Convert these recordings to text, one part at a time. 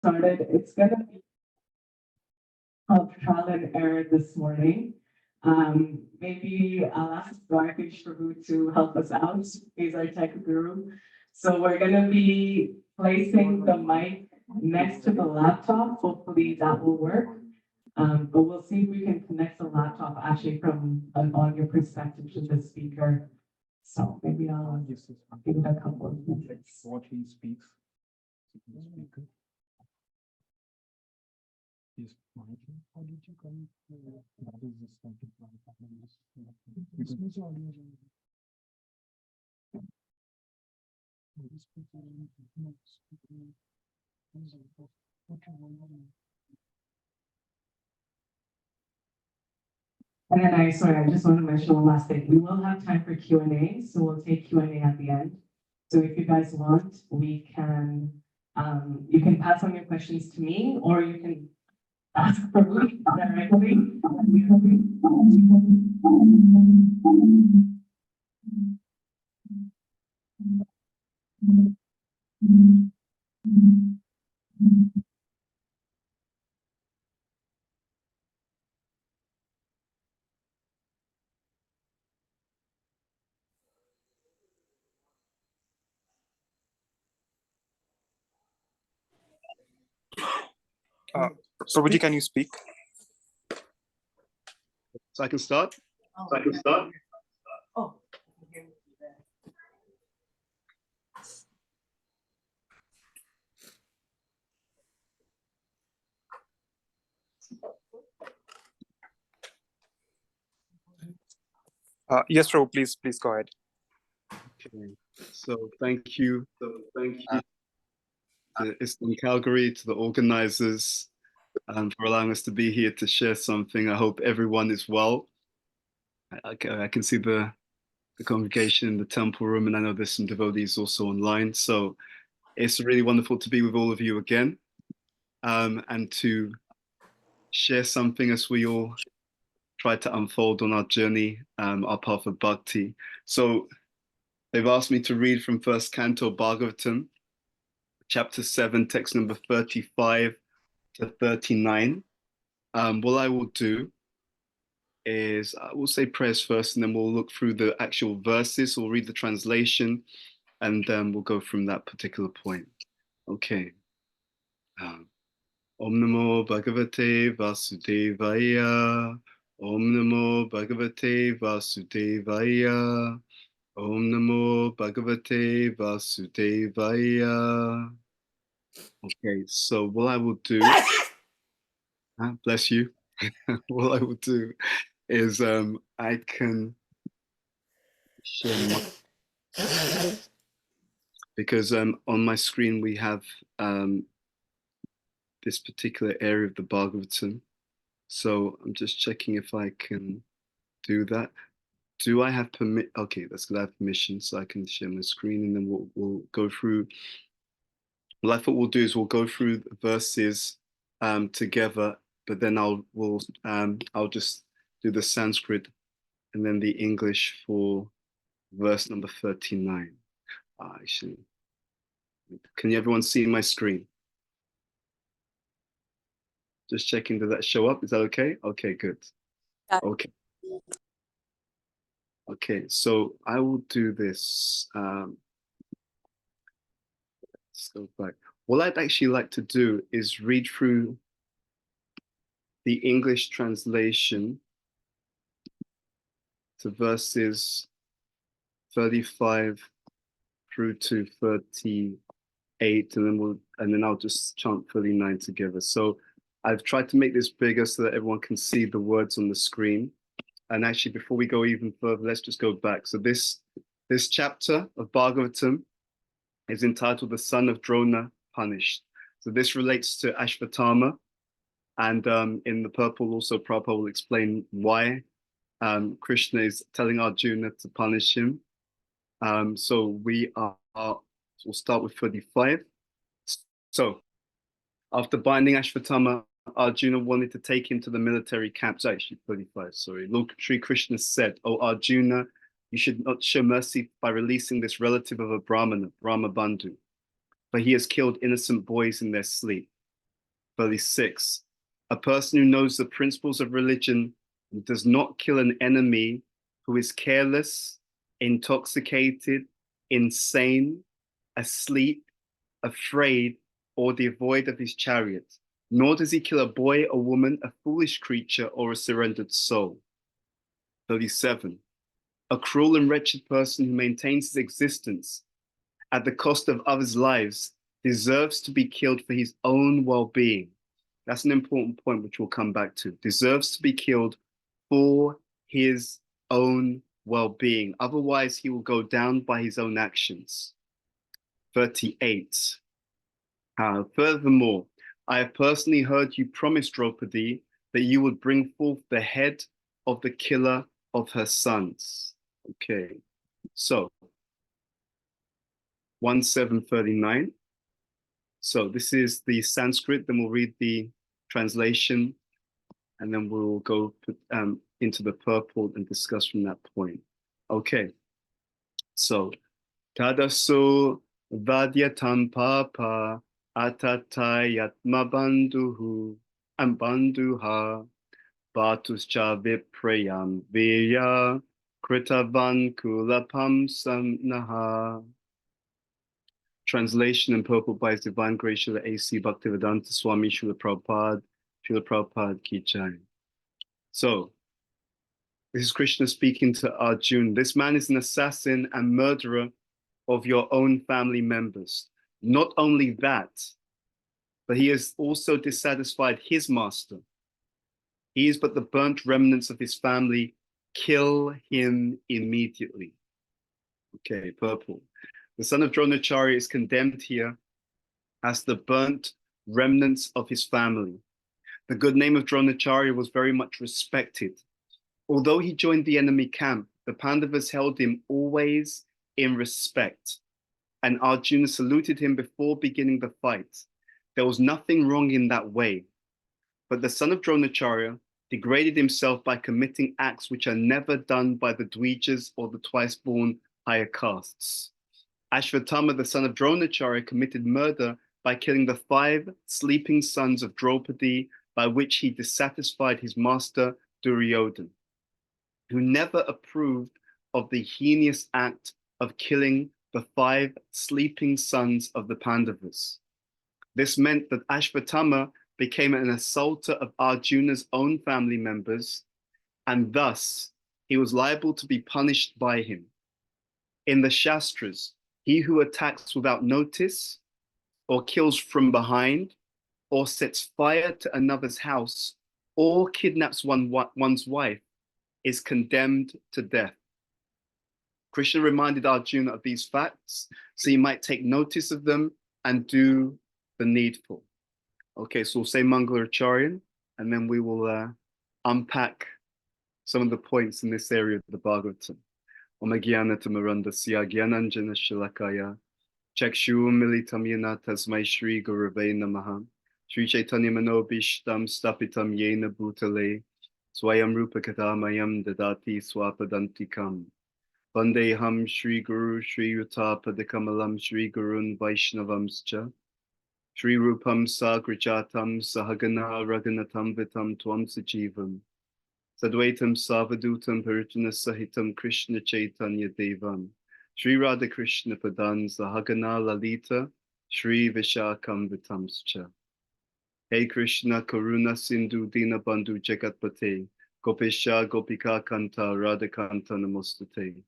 Started. It's gonna be of trial and error this morning. Maybe I'll ask Dorothy Shrabu to help us out. He's our tech guru. So we're gonna be placing the mic next to the laptop. Hopefully that will work. But we'll see if we can connect the laptop actually from an audio perspective to the speaker. So maybe I'll give it a couple of minutes. What he speaks. Is monitoring. How did you come? That is the starting point. And then I just want to mention one last thing. We will have time for Q&A, so we'll take Q&A at the end. So if you guys want, we can, you can pass on your questions to me, or you can ask for me directly. Prabhuji, can you speak? So I can start? Oh. Yes, Prabhu, please go ahead. Okay. So thank you. To Eastern Calgary, to the organizers, for allowing us to be here to share something. I hope everyone is well. I can see the congregation in the temple room, and I know there's some devotees also online. So it's really wonderful to be with all of you again, and to share something as we all try to unfold on our journey, our path of bhakti. So they've asked me to read from First Canto Bhagavatam, chapter 7, text number 35 to 39. What I will do is I will say prayers first, and then we'll look through the actual verses. We'll read the translation, and then we'll go from that particular point. Okay. Om Namo Bhagavate Vasudevaya. Om Namo Bhagavate Vasudevaya. Om Namo Bhagavate Vasudevaya. Okay, so what I will do, bless you. What I will do is I can share because on my screen we have this particular area of the Bhagavatam. So I'm just checking if I can do that. Do I have permit? Okay, that's good. I have permission, so I can share my screen, and then we'll go through. Well, I thought we'll do is we'll go through the verses together, but then I'll just do the Sanskrit and then the English for verse number 39. Actually, can everyone see my screen? Just checking, did that show up? Is that okay? Okay, good. Okay. Okay, so I will do this. Let's go back. What I'd actually like to do is read through the English translation to verses 35 through to 38, and then I'll just chant 39 together. So I've tried to make this bigger so that everyone can see the words on the screen. And actually, before we go even further, let's just go back. So this chapter of Bhagavatam is entitled "The Son of Drona Punished." So this relates to Ashvatthama, and in the purple also Prabhupada will explain why Krishna is telling Arjuna to punish him. So we'll start with 35. So after binding Ashvatthama, Arjuna wanted to take him to the military camp. So actually 35, sorry. Lord Sri Krishna said, "O Arjuna, you should not show mercy by releasing this relative of a Brahmana, Brahma Bandhu, for he has killed innocent boys in their sleep. 36. A person who knows the principles of religion and does not kill an enemy who is careless, intoxicated, insane, asleep, afraid, or devoid of his chariot, nor does he kill a boy, a woman, a foolish creature, or a surrendered soul. 37. A cruel and wretched person who maintains his existence at the cost of others' lives deserves to be killed for his own well-being. That's an important point which we'll come back to. Deserves to be killed for his own well-being. Otherwise, he will go down by his own actions. 38. Furthermore, I have personally heard you promise Draupadi that you would bring forth the head of the killer of her sons. Okay, so 1.7.39. So this is the Sanskrit, then we'll read the translation, and then we'll go into the purport and discuss from that point. Okay, so Tadaso Vadyatam Papa Atatayatma Bandhuhu Ambandhuha Batuscha Viprayam Virya Kritavan Kulapam Samnaha. Translation and purport by His Divine Grace Srila A.C. Bhaktivedanta Swami Srila Prabhupada Ki Jai. So, this is Krishna speaking to Arjuna. This man is an assassin and murderer of your own family members. Not only that, but he has also dissatisfied his master. He is but the burnt remnants of his family. Kill him immediately. Okay, purport. The son of Dronacharya is condemned here as the burnt remnants of his family. The good name of Dronacharya was very much respected. Although he joined the enemy camp, the Pandavas held him always in respect, and Arjuna saluted him before beginning the fight. There was nothing wrong in that way, but the son of Dronacharya degraded himself by committing acts which are never done by the Dvijas or the twice-born higher castes. Ashvatthama, the son of Dronacharya, committed murder by killing the 5 sleeping sons of Draupadi, by which he dissatisfied his master Duryodhana, who never approved of the heinous act of killing the 5 sleeping sons of the Pandavas. This meant that Ashvatthama became an assaulter of Arjuna's own family members, and thus he was liable to be punished by him. In the Shastras, he who attacks without notice, or kills from behind, or sets fire to another's house, or kidnaps one's wife, is condemned to death. Krishna reminded Arjuna of these facts so he might take notice of them and do the needful. Okay, so we'll say Mangalacharyan, and then we will unpack some of the points in this area of the Bhagavatam. Omagyanatamarandasya Gyananjana Shalakaya Chakshu Militam Yana Tasmai Shri Gurave Namaha Shri Chaitanya Manobishtam Stapitam Yena Bhutale Swayam Rupa Kadamayam Dadati Swapadantikam Vandeham Shri Guru Shri Utapadikamalam Shri Gurun Vaishnavamscha Shri Rupam Sagrajatam Sahagana Raganatam Vitam Tvam Sajivam Sadvaitam Savadutam Parijana Sahitam Krishna Chaitanya Devam Shri Radha Krishna Padan Sahagana Lalita Shri Vishakam Vitamscha. Hey Krishna Karuna Sindhu Dina Bandhu Jagatpate Gopisha Gopika Kanta Radha Kanta Namostate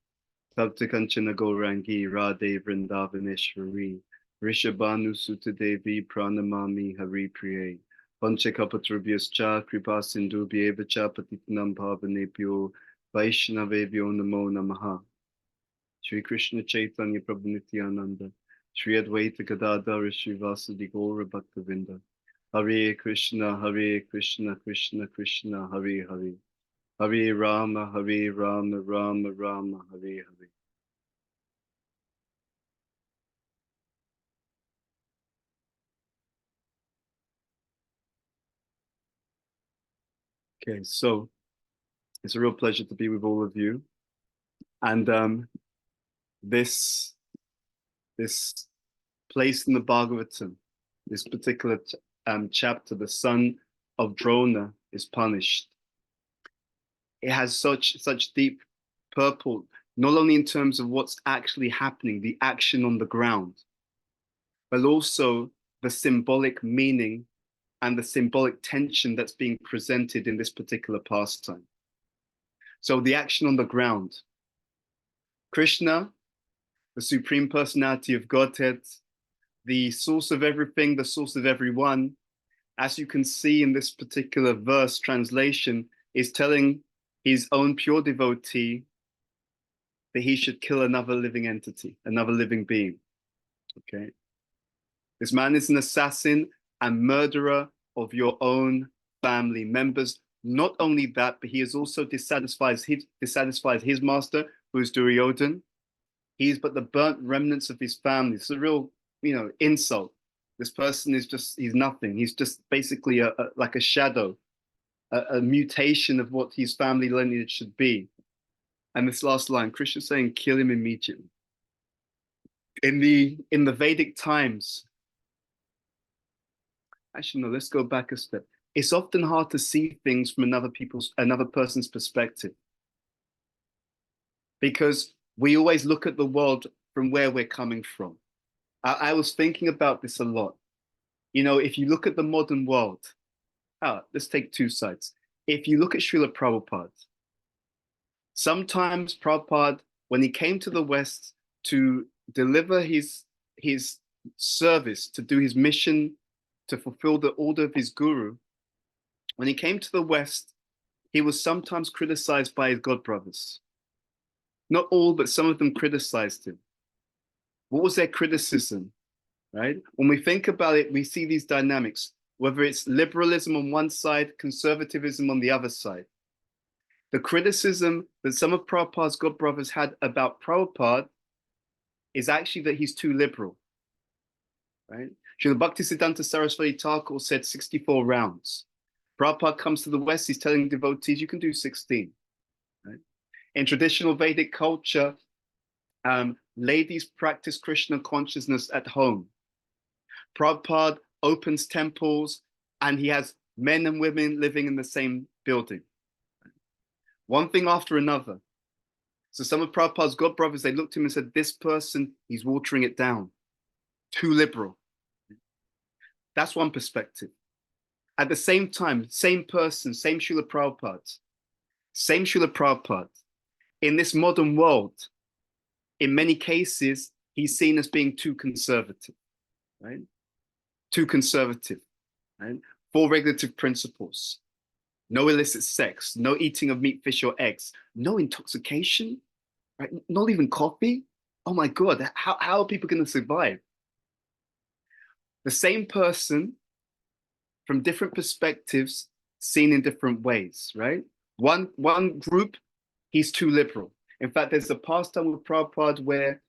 Tapta Kanchana Gaurangi Radhe Vrindavaneshwari Rishabhanu Sutta Devi Pranamami Hari Priye Panchakapatrabhyascha Kripa Sindhubhyeva cha Patitanam Bhavanebhyo Vaishnavebhyo Namo Namaha. Shri Krishna Chaitanya Prabhu Nityananda Shri Advaita Gadadhara Shri Vasudi Gaura Bhaktavinda Hare Krishna Krishna Krishna Hare Hare Hare Rama Rama Rama Hare Hare. Okay, so it's a real pleasure to be with all of you. And this place in the Bhagavatam, this particular chapter, the son of Drona is punished. It has such deep purport, not only in terms of what's actually happening, the action on the ground, but also the symbolic meaning and the symbolic tension that's being presented in this particular pastime. So the action on the ground. Krishna, the Supreme Personality of Godhead, the source of everything, the source of everyone, as you can see in this particular verse translation, is telling his own pure devotee that he should kill another living entity, another living being. Okay. This man is an assassin and murderer of your own family members. Not only that, but he has also dissatisfied his master, who is Duryodhan. He is but the burnt remnants of his family. It's a real, insult. This person is he's nothing. He's just basically like a shadow, a mutation of what his family lineage should be. And this last line, Krishna saying, kill him immediately. In the Vedic times, actually, no, let's go back a step. It's often hard to see things from another person's perspective, because we always look at the world from where we're coming from. I was thinking about this a lot. If you look at the modern world, let's take two sides. If you look at Srila Prabhupada, sometimes Prabhupada, when he came to the West to deliver his service, to do his mission, to fulfill the order of his guru, when he came to the West, he was sometimes criticized by his god brothers. Not all, but some of them criticized him. What was their criticism, right? When we think about it, we see these dynamics, whether it's liberalism on one side, conservatism on the other side. The criticism that some of Prabhupada's god brothers had about Prabhupada is actually that he's too liberal, right? Srila Bhaktisiddhanta Saraswati Thakur said 64 rounds. Prabhupada comes to the West, he's telling devotees, you can do 16. Right? In traditional Vedic culture, ladies practice Krishna consciousness at home. Prabhupada opens temples and he has men and women living in the same building. One thing after another. So some of Prabhupada's god brothers, they looked at him and said, this person, he's watering it down. Too liberal. That's one perspective. At the same time, same person, same Srila Prabhupada, in this modern world, in many cases, he's seen as being too conservative, right? Too conservative, right? 4 regulative principles. No illicit sex, no eating of meat, fish, or eggs, no intoxication, right? Not even coffee. Oh my God, how are people going to survive? The same person from different perspectives, seen in different ways, right? One group, he's too liberal. In fact, there's a pastime with Prabhupada where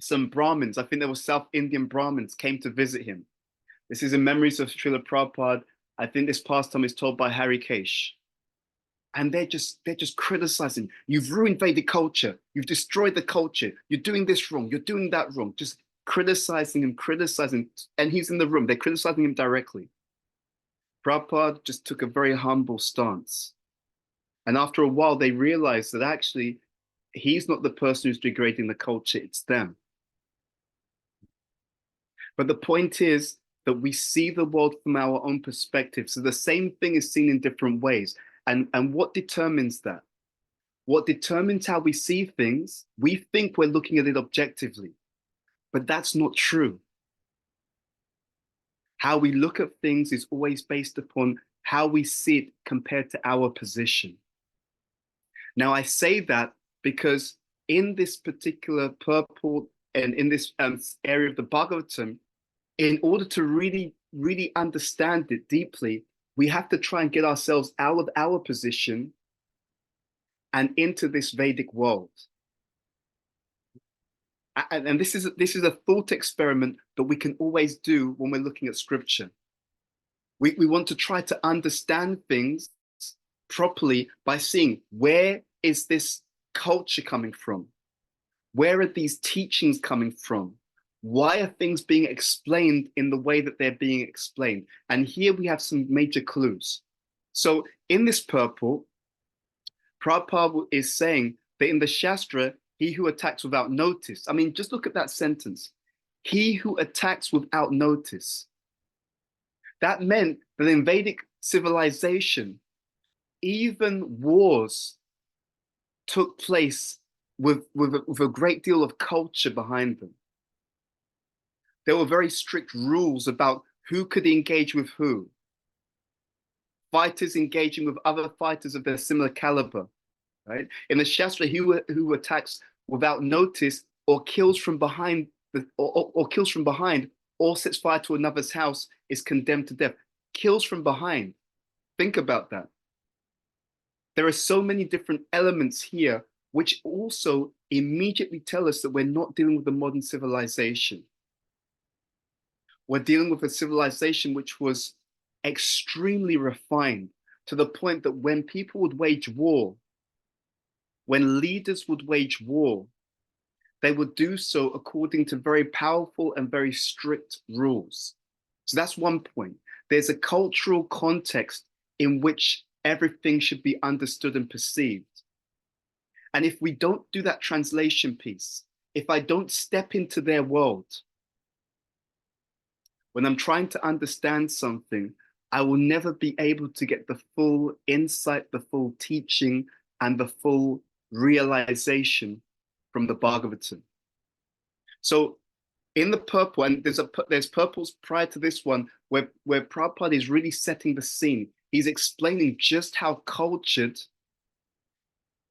some Brahmins, I think there were South Indian Brahmins, came to visit him. This is in memories of Srila Prabhupada. I think this pastime is told by Hari Kesh. And they're just criticizing. You've ruined Vedic culture. You've destroyed the culture. You're doing this wrong. You're doing that wrong. Just criticizing him. And he's in the room. They're criticizing him directly. Prabhupada just took a very humble stance. And after a while, they realized that actually, he's not the person who's degrading the culture, it's them. But the point is that we see the world from our own perspective. So the same thing is seen in different ways. And what determines that? What determines how we see things, we think we're looking at it objectively, but that's not true. How we look at things is always based upon how we see it compared to our position. Now, I say that because in this particular purport and in this area of the Bhagavatam, in order to really, really understand it deeply, we have to try and get ourselves out of our position and into this Vedic world. And this is a thought experiment that we can always do when we're looking at scripture. We want to try to understand things properly by seeing, where is this culture coming from? Where are these teachings coming from? Why are things being explained in the way that they're being explained? And here we have some major clues. So in this purport, Prabhupada is saying that in the Shastra, he who attacks without notice. I mean, just look at that sentence. He who attacks without notice. That meant that in Vedic civilization, even wars took place with a great deal of culture behind them. There were very strict rules about who could engage with who. Fighters engaging with other fighters of their similar caliber, right? In the Shastra, who attacks without notice or kills from behind, or kills from behind, or sets fire to another's house is condemned to death. Kills from behind. Think about that. There are so many different elements here which also immediately tell us that we're not dealing with a modern civilization. We're dealing with a civilization which was extremely refined to the point that when people would wage war, when leaders would wage war, they would do so according to very powerful and very strict rules. So that's one point. There's a cultural context in which everything should be understood and perceived. And if we don't do that translation piece, if I don't step into their world, when I'm trying to understand something, I will never be able to get the full insight, the full teaching, and the full realization from the Bhagavatam. So in the purple, and there's purples prior to this one where Prabhupada is really setting the scene. He's explaining just how cultured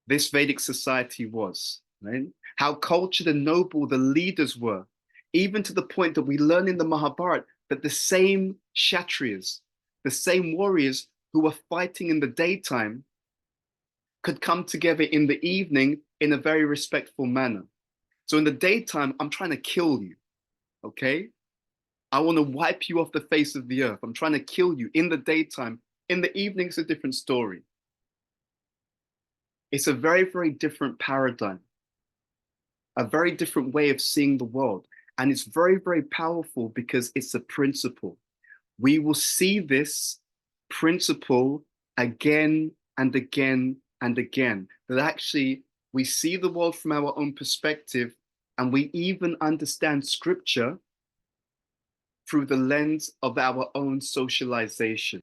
this Vedic society was, right? How cultured and noble the leaders were, even to the point that we learn in the Mahabharata that the same Kshatriyas, the same warriors who were fighting in the daytime could come together in the evening in a very respectful manner. So in the daytime, I'm trying to kill you, okay? I want to wipe you off the face of the earth. I'm trying to kill you in the daytime. In the evening, it's a different story. It's a very, very different paradigm, a very different way of seeing the world. And it's very, very powerful because it's a principle. We will see this principle again and again and again, that actually we see the world from our own perspective, and we even understand scripture through the lens of our own socialization.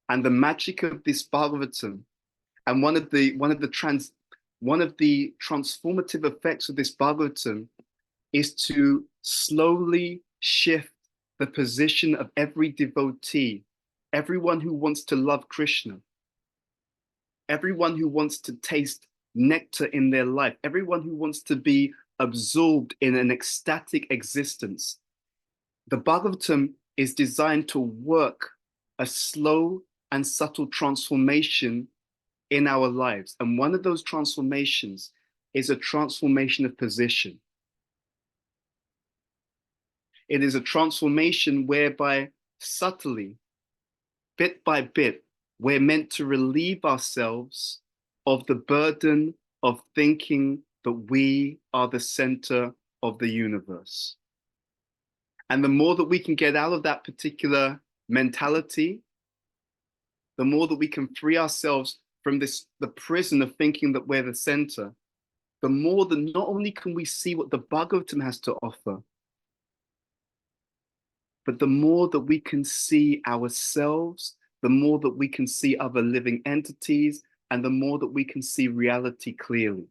And the magic of this Bhagavatam, and one of the transformative effects of this Bhagavatam is to slowly shift the position of every devotee, everyone who wants to love Krishna, everyone who wants to taste nectar in their life, everyone who wants to be absorbed in an ecstatic existence. The Bhagavatam is designed to work a slow and subtle transformation in our lives. And one of those transformations is a transformation of position. It is a transformation whereby subtly, bit by bit, we're meant to relieve ourselves of the burden of thinking that we are the center of the universe. And the more that we can get out of that particular mentality, the more that we can free ourselves from the prison of thinking that we're the center, the more that not only can we see what the Bhagavatam has to offer, but the more that we can see ourselves, the more that we can see other living entities, and the more that we can see reality clearly.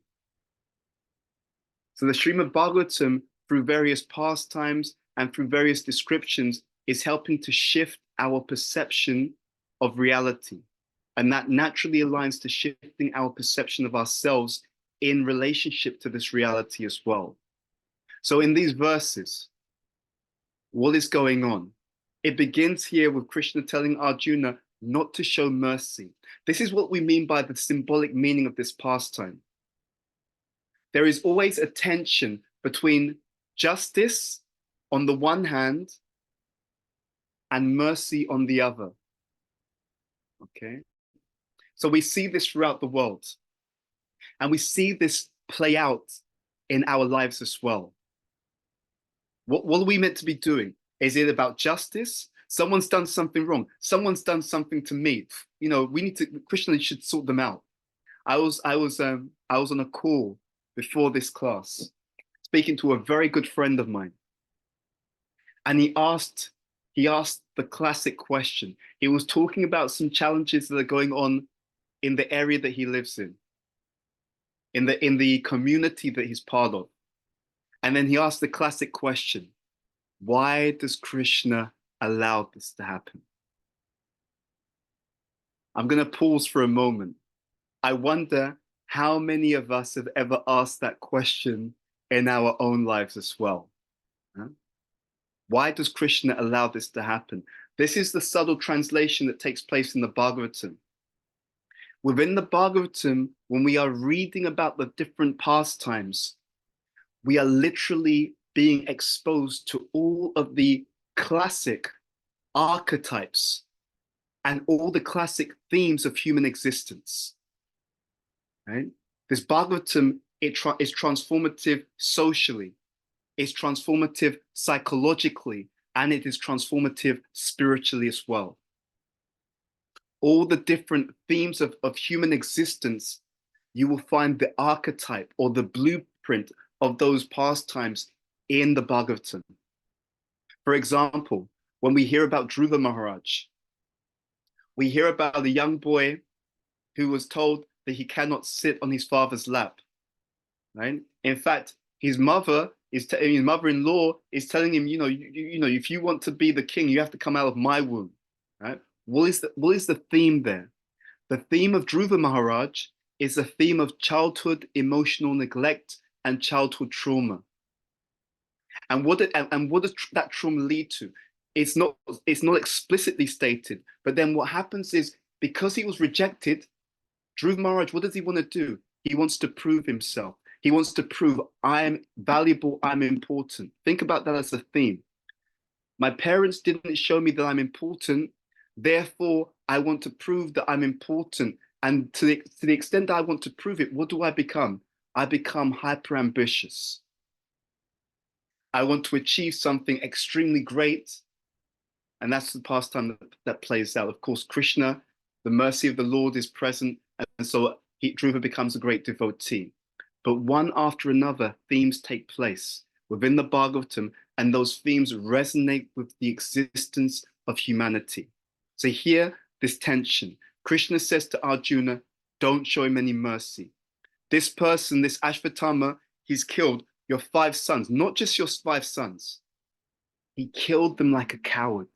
So the Srimad Bhagavatam, through various pastimes and through various descriptions, is helping to shift our perception of reality. And that naturally aligns to shifting our perception of ourselves in relationship to this reality as well. So in these verses, what is going on? It begins here with Krishna telling Arjuna not to show mercy. This is what we mean by the symbolic meaning of this pastime. There is always a tension between justice on the one hand and mercy on the other. Okay? So we see this throughout the world. And we see this play out in our lives as well. What are we meant to be doing? Is it about justice? Someone's done something wrong. Someone's done something to me. You know, we need to, Christians should sort them out. I was on a call before this class, speaking to a very good friend of mine, and he asked the classic question. He was talking about some challenges that are going on in the area that he lives in the community that he's part of. And then he asked the classic question, why does Krishna allow this to happen? I'm going to pause for a moment. I wonder how many of us have ever asked that question in our own lives as well. Huh? Why does Krishna allow this to happen? This is the subtle translation that takes place in the Bhagavatam. Within the Bhagavatam, when we are reading about the different pastimes, we are literally being exposed to all of the classic archetypes and all the classic themes of human existence. Right? This Bhagavatam is transformative socially, it's transformative psychologically, and it is transformative spiritually as well. All the different themes of human existence, you will find the archetype or the blueprint of those pastimes in the Bhagavatam. For example, when we hear about Dhruva Maharaj, we hear about a young boy who was told that he cannot sit on his father's lap. Right? In fact, his mother-in-law is telling him, you know, if you want to be the king, you have to come out of my womb. Right? What is the theme there? The theme of Dhruva Maharaj is the theme of childhood emotional neglect and childhood trauma. And what does that trauma lead to? It's not explicitly stated, but then what happens is because he was rejected, Dhruva Maharaj, what does he want to do? He wants to prove himself. He wants to prove I'm valuable, I'm important. Think about that as a theme. My parents didn't show me that I'm important, therefore I want to prove that I'm important. And to the extent that I want to prove it, what do I become? I become hyper ambitious. I want to achieve something extremely great. And that's the pastime that plays out. Of course, Krishna, the mercy of the Lord is present. And so Dhruva becomes a great devotee. But one after another, themes take place within the Bhagavatam, and those themes resonate with the existence of humanity. So here, this tension. Krishna says to Arjuna, don't show him any mercy. This person, this Ashvatthama, he's killed your 5 sons, not just your 5 sons. He killed them like a coward.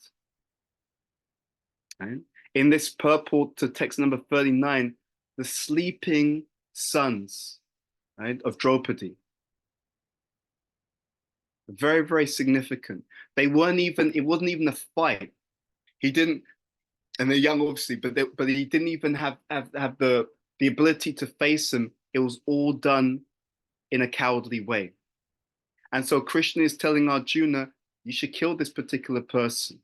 Right? In this purport to text number 39, the sleeping sons, right, of Draupadi. Very, very significant. It wasn't even a fight. He didn't, and they're young obviously, but he didn't even have the ability to face them. It was all done in a cowardly way. And so Krishna is telling Arjuna, you should kill this particular person.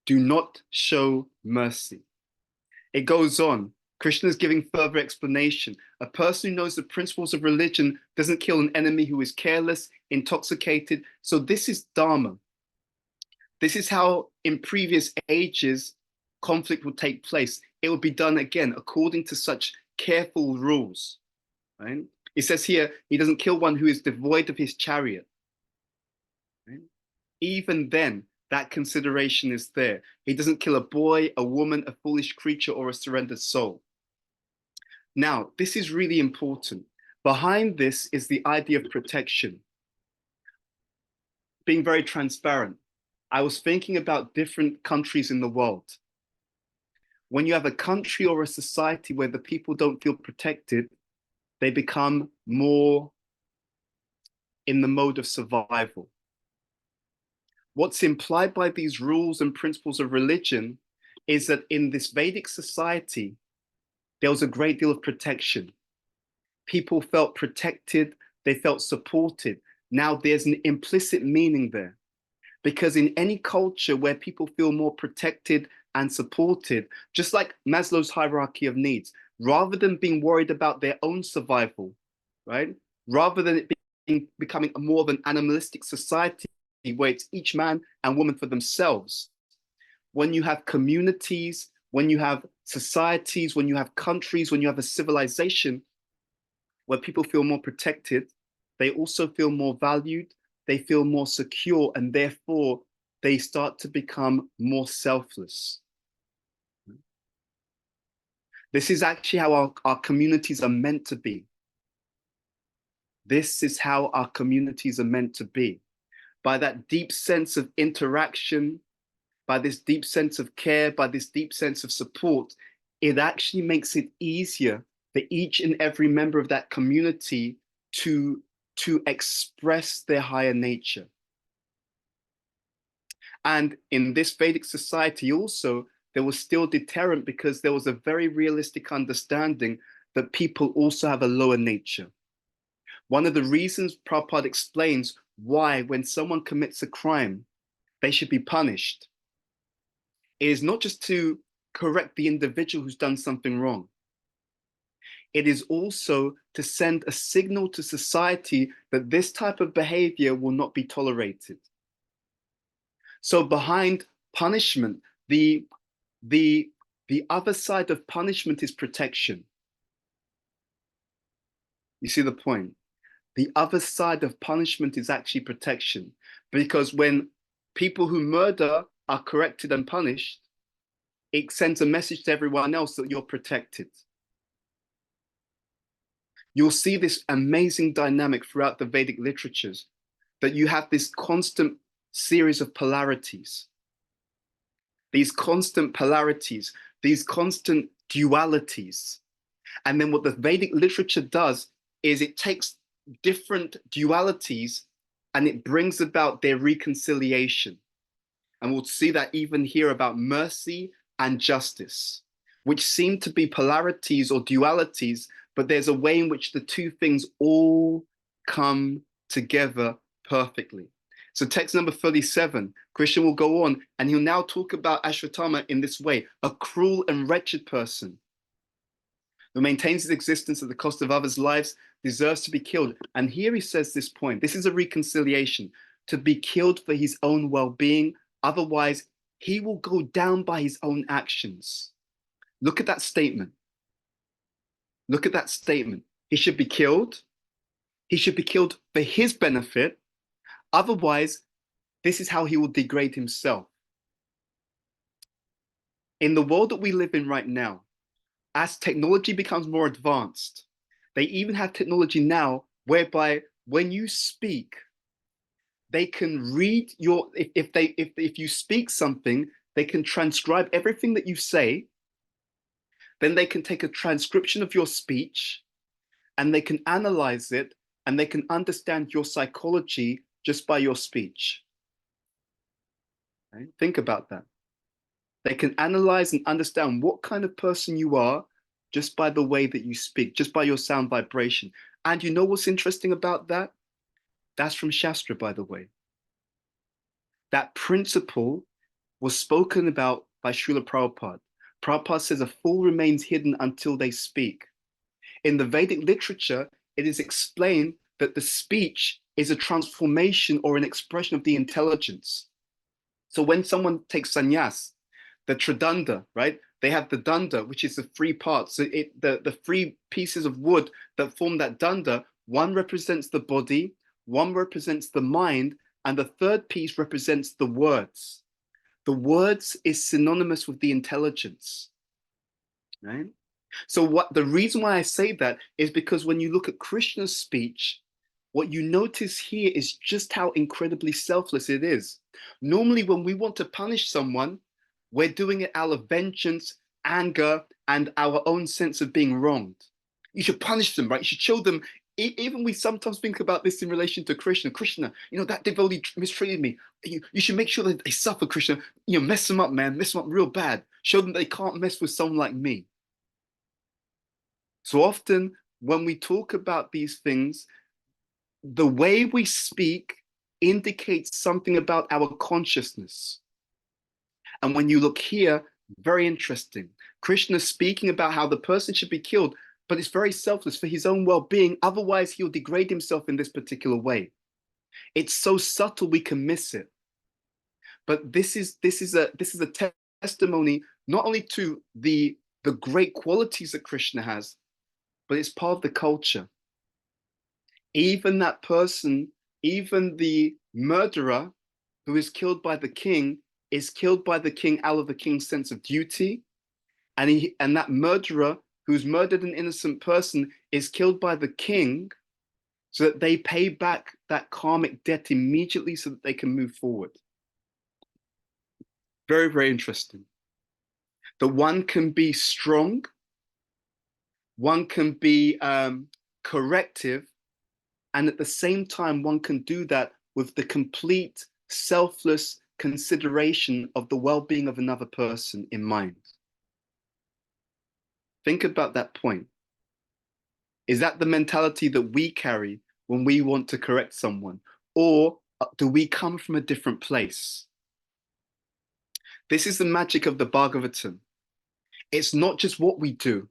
Do not show mercy. It goes on. Krishna is giving further explanation. A person who knows the principles of religion doesn't kill an enemy who is careless, intoxicated. So this is Dharma. This is how in previous ages conflict would take place. It would be done again according to such careful rules. Right? It says here, he doesn't kill one who is devoid of his chariot. Right? Even then, that consideration is there. He doesn't kill a boy, a woman, a foolish creature, or a surrendered soul. Now, this is really important. Behind this is the idea of protection. Being very transparent. I was thinking about different countries in the world. When you have a country or a society where the people don't feel protected, they become more in the mode of survival. What's implied by these rules and principles of religion is that in this Vedic society, there was a great deal of protection. People felt protected, they felt supported. Now there's an implicit meaning there. Because in any culture where people feel more protected and supported, just like Maslow's hierarchy of needs, rather than being worried about their own survival, right? Rather than it becoming more of an animalistic society where it's each man and woman for themselves. When you have communities, when you have societies, when you have countries, when you have a civilization where people feel more protected, they also feel more valued, they feel more secure, and therefore they start to become more selfless. This is actually how our communities are meant to be. This is how our communities are meant to be. By that deep sense of interaction, by this deep sense of care, by this deep sense of support, it actually makes it easier for each and every member of that community to express their higher nature. And in this Vedic society also, there was still deterrent because there was a very realistic understanding that people also have a lower nature. One of the reasons Prabhupada explains why when someone commits a crime, they should be punished is not just to correct the individual who's done something wrong. It is also to send a signal to society that this type of behavior will not be tolerated. So behind punishment, the other side of punishment is protection. You see the point? The other side of punishment is actually protection. Because when people who murder are corrected and punished, it sends a message to everyone else that you're protected. You'll see this amazing dynamic throughout the Vedic literatures, that you have this constant series of polarities. These constant polarities, these constant dualities. And then what the Vedic literature does is it takes different dualities and it brings about their reconciliation. And we'll see that even here about mercy and justice, which seem to be polarities or dualities, but there's a way in which the two things all come together perfectly. So text number 37, Krishna will go on and he'll now talk about Ashwatthama in this way, a cruel and wretched person who maintains his existence at the cost of others' lives deserves to be killed. And here he says this point, this is a reconciliation, to be killed for his own well-being, otherwise he will go down by his own actions. Look at that statement. Look at that statement. He should be killed. He should be killed for his benefit. Otherwise, this is how he will degrade himself. In the world that we live in right now, as technology becomes more advanced, they even have technology now whereby when you speak, they can read your, if you speak something, they can transcribe everything that you say. Then they can take a transcription of your speech and they can analyze it and they can understand your psychology just by your speech. Right? Think about that. They can analyze and understand what kind of person you are just by the way that you speak, just by your sound vibration. And you know what's interesting about that? That's from Shastra, by the way. That principle was spoken about by Srila Prabhupada. Prabhupada says a fool remains hidden until they speak. In the Vedic literature, it is explained that the speech is a transformation or an expression of the intelligence. So when someone takes sannyas, the tridanda, right? They have the danda, which is the three parts. So the three pieces of wood that form that danda, one represents the body, one represents the mind, and the third piece represents the words. The words is synonymous with the intelligence, right? So what the reason why I say that is because when you look at Krishna's speech, what you notice here is just how incredibly selfless it is. Normally, when we want to punish someone, we're doing it out of vengeance, anger, and our own sense of being wronged. You should punish them, right? You should show them. Even we sometimes think about this in relation to Krishna. Krishna, you know, that devotee mistreated me. You should make sure that they suffer, Krishna. You know, mess them up, man. Mess them up real bad. Show them they can't mess with someone like me. So often when we talk about these things, the way we speak indicates something about our consciousness. And when you look here, very interesting. Krishna is speaking about how the person should be killed, but it's very selfless for his own well-being. Otherwise, he'll degrade himself in this particular way. It's so subtle we can miss it. But this is a testimony not only to the great qualities that Krishna has, but it's part of the culture. Even that person, even the murderer who is killed by the king, is killed by the king out of the king's sense of duty. And that murderer who's murdered an innocent person is killed by the king so that they pay back that karmic debt immediately so that they can move forward. Very, very interesting. That one can be strong, one can be corrective, and at the same time, one can do that with the complete selfless consideration of the well-being of another person in mind. Think about that point. Is that the mentality that we carry when we want to correct someone? Or do we come from a different place? This is the magic of the Bhagavatam. It's not just what we do,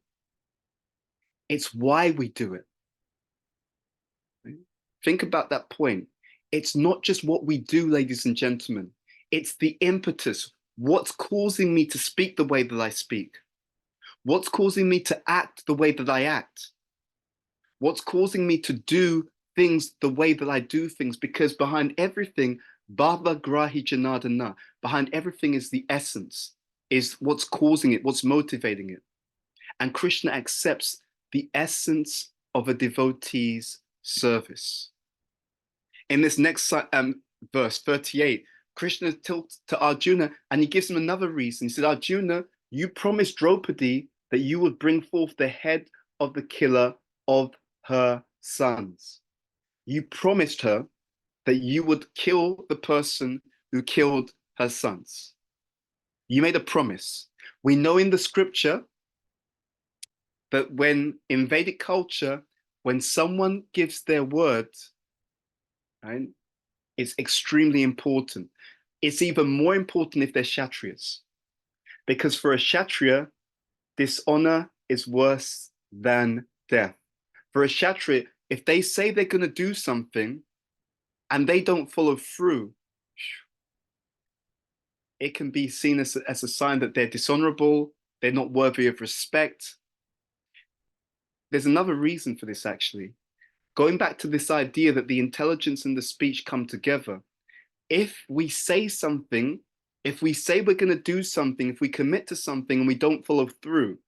it's why we do it. Think about that point. It's not just what we do, ladies and gentlemen. It's the impetus. What's causing me to speak the way that I speak? What's causing me to act the way that I act? What's causing me to do things the way that I do things? Because behind everything, Bhava Grahi Janardana, behind everything is the essence, is what's causing it, what's motivating it. And Krishna accepts the essence of a devotee's service. In this next verse, 38, Krishna tilts to Arjuna and he gives him another reason. He said, Arjuna, you promised Draupadi that you would bring forth the head of the killer of her sons. You promised her that you would kill the person who killed her sons. You made a promise. We know in the scripture that when in Vedic culture, when someone gives their word, right, it's extremely important. It's even more important if they're Kshatriyas. Because for a Kshatriya, dishonor is worse than death. For a Kshatriya, if they say they're going to do something and they don't follow through, it can be seen as a sign that they're dishonorable, they're not worthy of respect. There's another reason for this, actually. Going back to this idea that the intelligence and the speech come together. If we say something, if we say we're going to do something, if we commit to something and we don't follow through,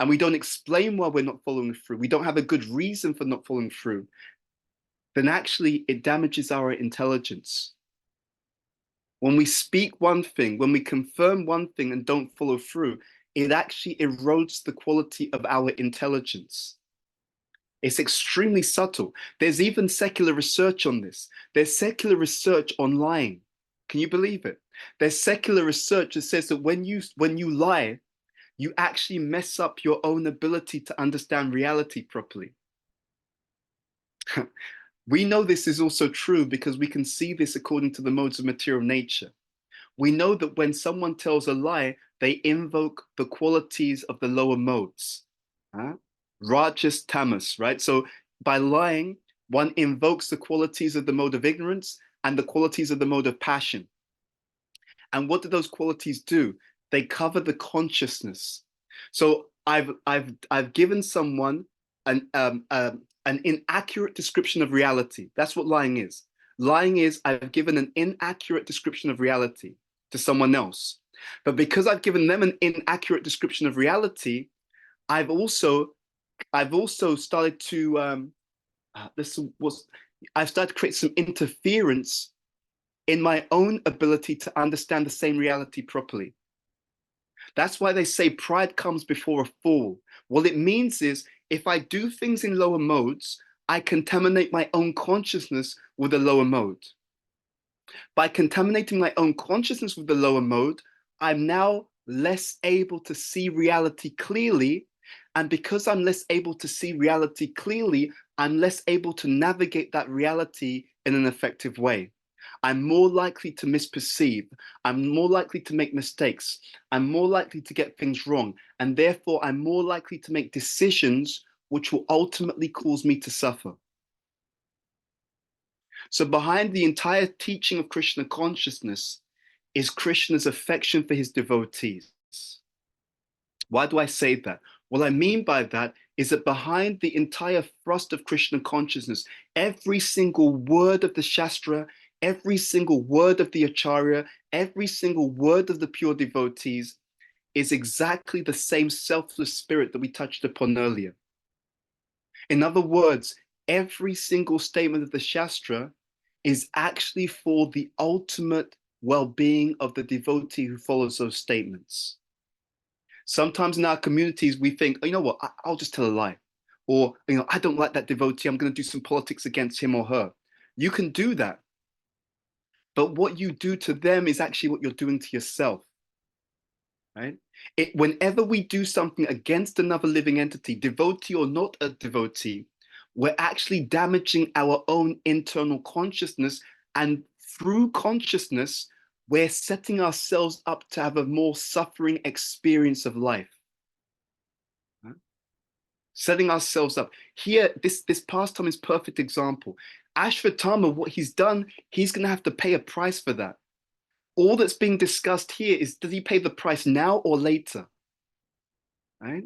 and we don't explain why we're not following through, we don't have a good reason for not following through, then actually it damages our intelligence. When we speak one thing, when we confirm one thing and don't follow through, it actually erodes the quality of our intelligence. It's extremely subtle. There's even secular research on this. There's secular research on lying. Can you believe it? There's secular research that says that when you lie, you actually mess up your own ability to understand reality properly. We know this is also true because we can see this according to the modes of material nature. We know that when someone tells a lie, they invoke the qualities of the lower modes. Rajas, tamas, right? So by lying, one invokes the qualities of the mode of ignorance and the qualities of the mode of passion. And what do those qualities do? They cover the consciousness. So I've given someone an inaccurate description of reality. That's what lying is. Lying is I've given an inaccurate description of reality to someone else. But because I've given them an inaccurate description of reality, I've also started to I've started to create some interference in my own ability to understand the same reality properly. That's why they say pride comes before a fall. What it means is if I do things in lower modes, I contaminate my own consciousness with a lower mode. By contaminating my own consciousness with the lower mode, I'm now less able to see reality clearly. And because I'm less able to see reality clearly, I'm less able to navigate that reality in an effective way. I'm more likely to misperceive. I'm more likely to make mistakes. I'm more likely to get things wrong. And therefore, I'm more likely to make decisions which will ultimately cause me to suffer. So behind the entire teaching of Krishna consciousness is Krishna's affection for his devotees. Why do I say that? What I mean by that is that behind the entire thrust of Krishna consciousness, every single word of the Shastra, every single word of the Acharya, every single word of the pure devotees is exactly the same selfless spirit that we touched upon earlier. In other words, every single statement of the Shastra is actually for the ultimate well-being of the devotee who follows those statements. Sometimes in our communities, we think, oh, you know what, I'll just tell a lie. Or, you know, I don't like that devotee, I'm going to do some politics against him or her. You can do that. But what you do to them is actually what you're doing to yourself. Right? Whenever we do something against another living entity, devotee or not a devotee, we're actually damaging our own internal consciousness. And through consciousness, we're setting ourselves up to have a more suffering experience of life. Right? Setting ourselves up. Here, this pastime is perfect example. Ashvatthama, what he's done, he's going to have to pay a price for that. All that's being discussed here is, does he pay the price now or later? Right?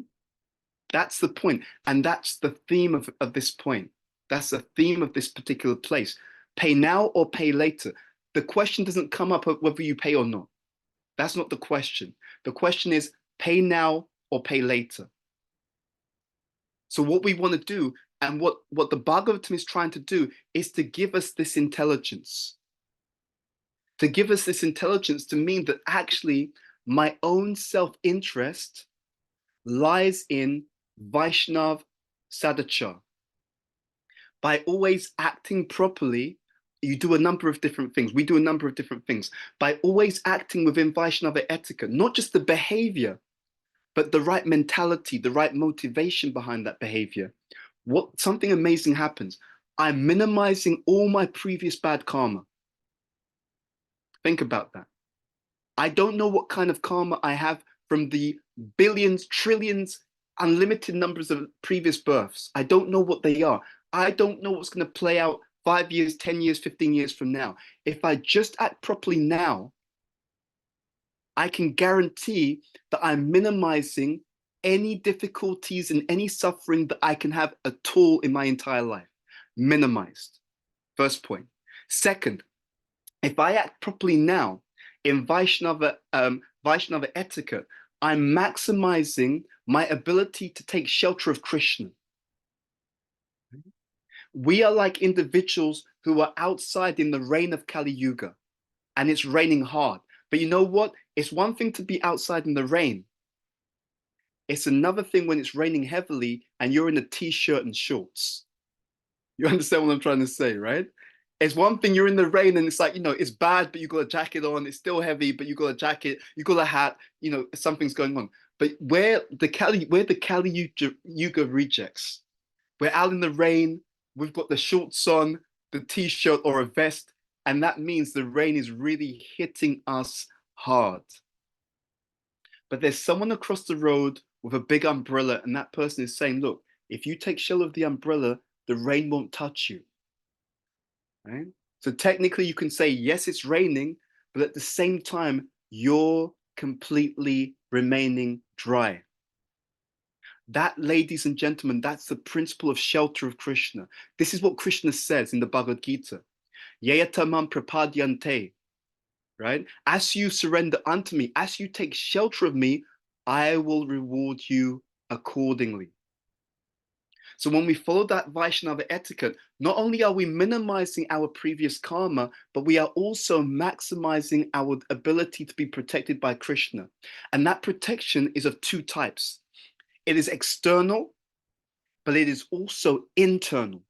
That's the point. And that's the theme of this point. That's the theme of this particular place. Pay now or pay later. The question doesn't come up of whether you pay or not. That's not the question. The question is pay now or pay later. So what we want to do, and what the Bhagavatam is trying to do, is to give us this intelligence. To give us this intelligence to mean that actually my own self-interest lies in Vaishnav Sadachar. By always acting properly, you do a number of different things. We do a number of different things. By always acting within Vaishnava etiquette, not just the behavior, but the right mentality, the right motivation behind that behavior, something amazing happens. I'm minimizing all my previous bad karma. Think about that. I don't know what kind of karma I have from the billions, trillions, unlimited numbers of previous births. I don't know what they are. I don't know what's going to play out 5 years, 10 years, 15 years from now. If I just act properly now, I can guarantee that I'm minimizing any difficulties and any suffering that I can have at all in my entire life. Minimized. First point. Second, if I act properly now in Vaishnava etiquette, I'm maximizing my ability to take shelter of Krishna. We are like individuals who are outside in the rain of Kali Yuga, and it's raining hard. But you know what? It's one thing to be outside in the rain. It's another thing when it's raining heavily and you're in a t-shirt and shorts. You understand what I'm trying to say, right? It's one thing you're in the rain and it's like, you know, it's bad, but you got a jacket on. It's still heavy, but you got a jacket, you got a hat, you know, something's going on. But we're the Kali Yuga rejects. We're out in the rain, we've got the shorts on, the t-shirt or a vest, and that means the rain is really hitting us hard. But there's someone across the road with a big umbrella, and that person is saying, look, if you take shelter of the umbrella, the rain won't touch you. Right? So technically you can say, yes, it's raining, but at the same time, you're completely remaining dry. That, ladies and gentlemen, that's the principle of shelter of Krishna. This is what Krishna says in the Bhagavad Gita. Yayatamam prapadyante. Right? As you surrender unto me, as you take shelter of me, I will reward you accordingly. So when we follow that Vaishnava etiquette, not only are we minimizing our previous karma, but we are also maximizing our ability to be protected by Krishna. And that protection is of two types. It is external, but it is also internal.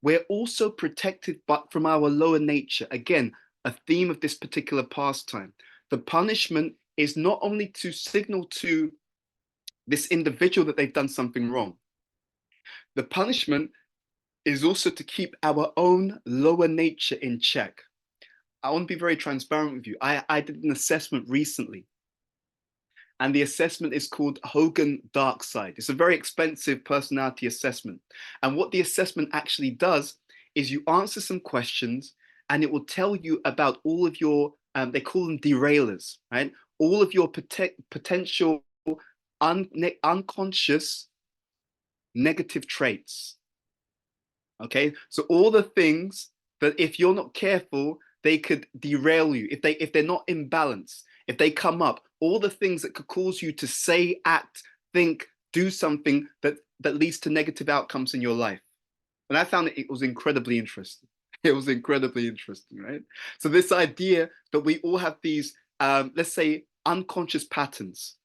We're also protected from our lower nature. Again, a theme of this particular pastime. The punishment is not only to signal to this individual that they've done something wrong. The punishment is also to keep our own lower nature in check. I want to be very transparent with you. I did an assessment recently, and the assessment is called Hogan Dark Side. It's a very expensive personality assessment. And what the assessment actually does is you answer some questions and it will tell you about all of your, they call them derailers, right? All of your potential unconscious negative traits. Okay, so all the things that if you're not careful, they could derail you. If they're not in balance, if they come up, all the things that could cause you to say, act, think, do something that leads to negative outcomes in your life. And I found it was incredibly interesting. It was incredibly interesting, right? So this idea that we all have these, let's say, unconscious patterns.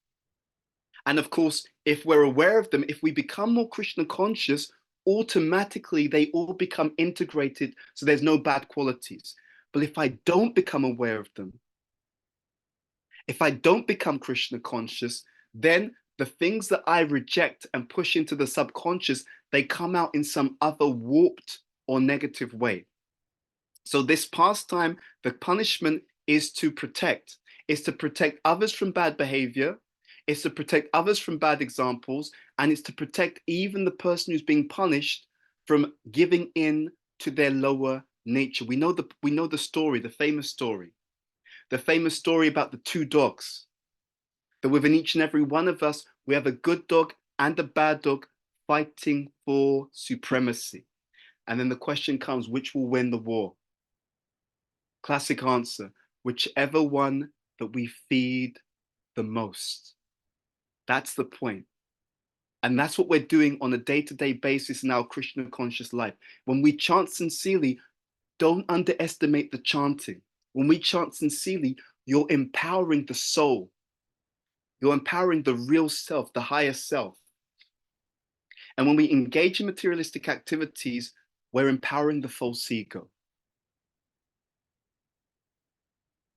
And of course, if we're aware of them, if we become more Krishna conscious, automatically they all become integrated. So there's no bad qualities. But if I don't become aware of them, if I don't become Krishna conscious, then the things that I reject and push into the subconscious, they come out in some other warped or negative way. So this pastime, the punishment is to protect others from bad behavior, it's to protect others from bad examples, and it's to protect even the person who's being punished from giving in to their lower nature. We know the story, the famous story about the two dogs. That within each and every one of us, we have a good dog and a bad dog fighting for supremacy. And then the question comes, which will win the war? Classic answer, whichever one that we feed the most. That's the point. And that's what we're doing on a day-to-day basis in our Krishna conscious life. When we chant sincerely, don't underestimate the chanting. When we chant sincerely, you're empowering the soul. You're empowering the real self, the higher self. And when we engage in materialistic activities, we're empowering the false ego.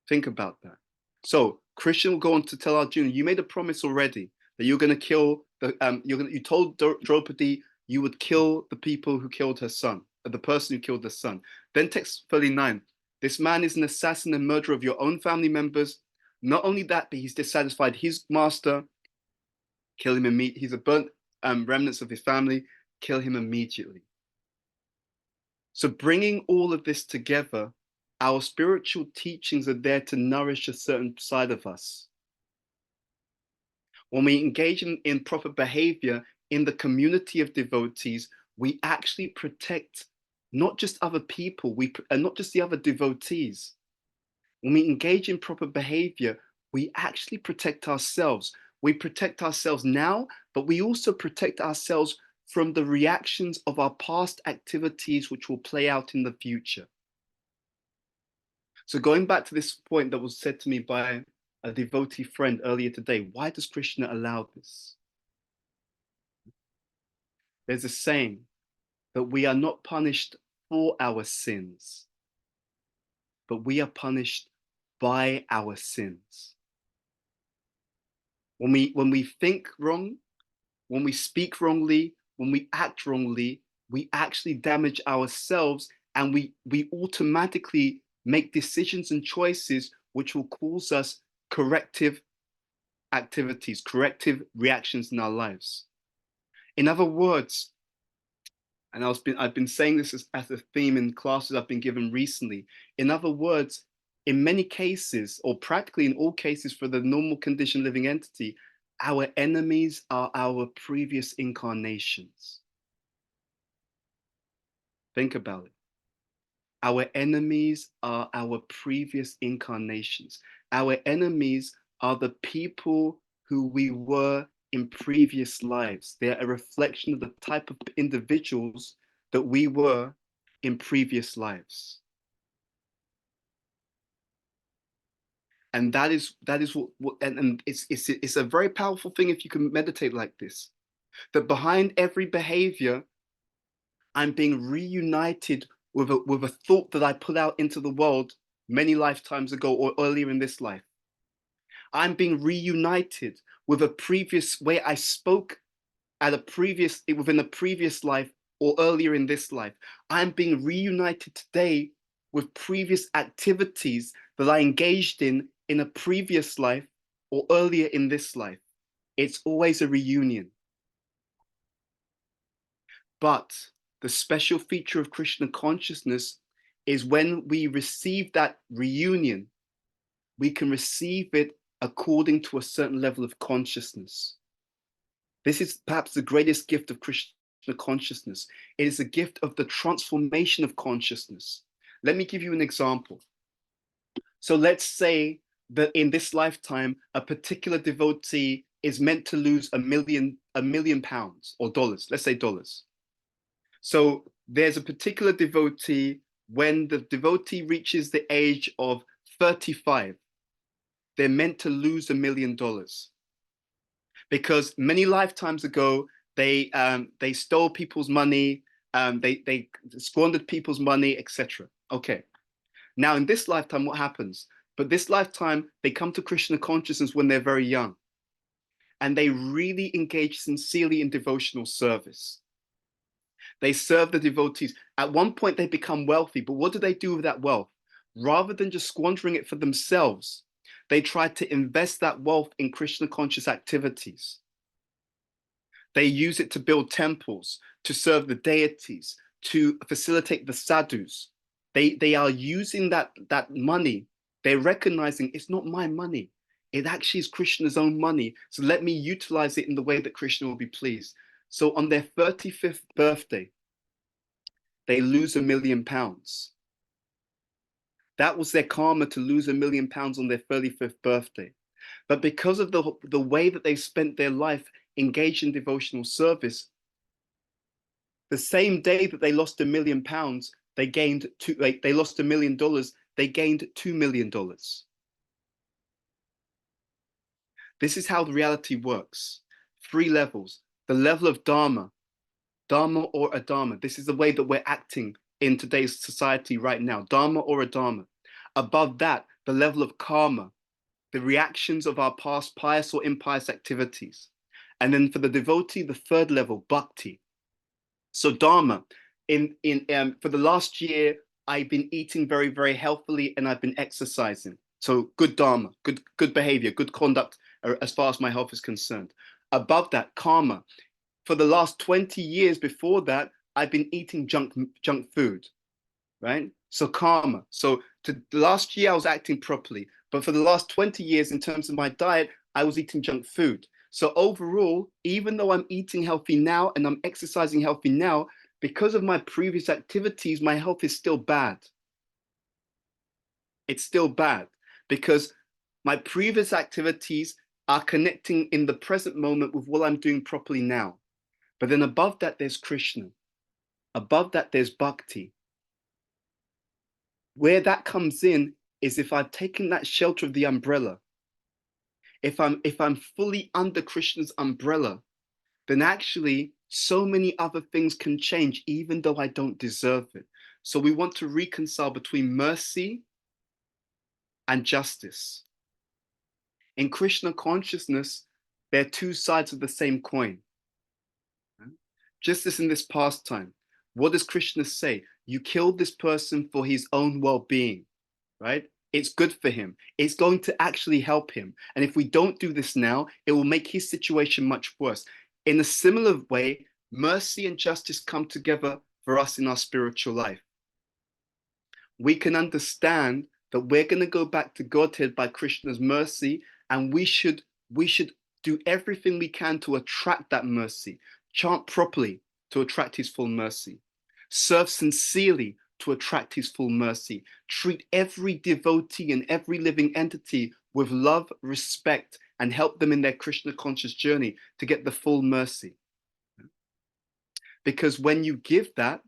Think about that. So Krishna will go on to tell Arjuna, you made a promise already that you're going to kill the, you told Draupadi you would kill the people who killed her son, the person who killed her son. Then text 39, this man is an assassin and murderer of your own family members. Not only that, but he's dissatisfied his master, kill him immediately. He's a burnt remnants of his family, kill him immediately. So bringing all of this together, our spiritual teachings are there to nourish a certain side of us. When we engage in proper behavior in the community of devotees, we actually protect not just other people, not just the other devotees. When we engage in proper behavior, we actually protect ourselves. We protect ourselves now, but we also protect ourselves from the reactions of our past activities, which will play out in the future. So going back to this point that was said to me by a devotee friend earlier today, why does Krishna allow this? There's a saying that we are not punished for our sins, but we are punished by our sins. When we think wrong, when we speak wrongly, when we act wrongly, we actually damage ourselves, and we automatically make decisions and choices which will cause us corrective activities, corrective reactions in our lives. In other words, and I've been saying this as a theme in classes I've been given recently. In other words, in many cases, or practically in all cases for the normal conditioned living entity, our enemies are our previous incarnations. Think about it. Our enemies are our previous incarnations. Our enemies are the people who we were in previous lives. They're a reflection of the type of individuals that we were in previous lives. And that is what and it's a very powerful thing if you can meditate like this. That behind every behavior, I'm being reunited with a thought that I put out into the world many lifetimes ago or earlier in this life. I'm being reunited with a previous way I spoke within a previous life or earlier in this life. I'm being reunited today with previous activities that I engaged in a previous life or earlier in this life. It's always a reunion. But the special feature of Krishna consciousness is when we receive that reunion, we can receive it according to a certain level of consciousness. This is perhaps the greatest gift of Krishna consciousness. It is a gift of the transformation of consciousness. Let me give you an example. So let's say that in this lifetime, a particular devotee is meant to lose a million pounds or dollars, let's say dollars. So there's a particular devotee, when the devotee reaches the age of 35, they're meant to lose $1 million. Because many lifetimes ago, they stole people's money, they squandered people's money, etc. Okay. Now in this lifetime, what happens? But this lifetime, they come to Krishna consciousness when they're very young, and they really engage sincerely in devotional service. They serve the devotees. At one point, they become wealthy, but what do they do with that wealth? Rather than just squandering it for themselves, they try to invest that wealth in Krishna conscious activities. They use it to build temples, to serve the deities, to facilitate the sadhus. They are using that money. They're recognizing it's not my money. It actually is Krishna's own money. So let me utilize it in the way that Krishna will be pleased. So on their 35th birthday, they lose £1 million. That was their karma, to lose £1 million on their 35th birthday. But because of the way that they spent their life engaged in devotional service, the same day that they lost £1 million, they gained they lost $1 million, they gained $2 million. This is how the reality works. 3 levels. The level of dharma or adharma. This is the way that we're acting in today's society right now. Dharma or adharma. Above that, the level of karma, the reactions of our past pious or impious activities. And then for the devotee, the 3rd level, bhakti. So dharma, for the last year, I've been eating very, very healthily, and I've been exercising. So good dharma, good behavior, good conduct as far as my health is concerned. Above that, karma. For the last 20 years before that, I've been eating junk food, right? So karma. So the last year I was acting properly, but for the last 20 years in terms of my diet, I was eating junk food. So overall, even though I'm eating healthy now and I'm exercising healthy now, because of my previous activities, my health is still bad. It's still bad because my previous activities are connecting in the present moment with what I'm doing properly now. But then above that, there's Krishna. Above that, there's bhakti. Where that comes in is if I've taken that shelter of the umbrella, if I'm fully under Krishna's umbrella, then actually so many other things can change, even though I don't deserve it. So we want to reconcile between mercy and justice. In Krishna consciousness, they're 2 sides of the same coin. Just as in this pastime, what does Krishna say? You killed this person for his own well-being, right? It's good for him. It's going to actually help him. And if we don't do this now, it will make his situation much worse. In a similar way, mercy and justice come together for us in our spiritual life. We can understand that we're going to go back to Godhead by Krishna's mercy, and we should do everything we can to attract that mercy, chant properly to attract his full mercy, serve sincerely to attract his full mercy, treat every devotee and every living entity with love, respect, and help them in their Krishna conscious journey to get the full mercy. Because when you give that,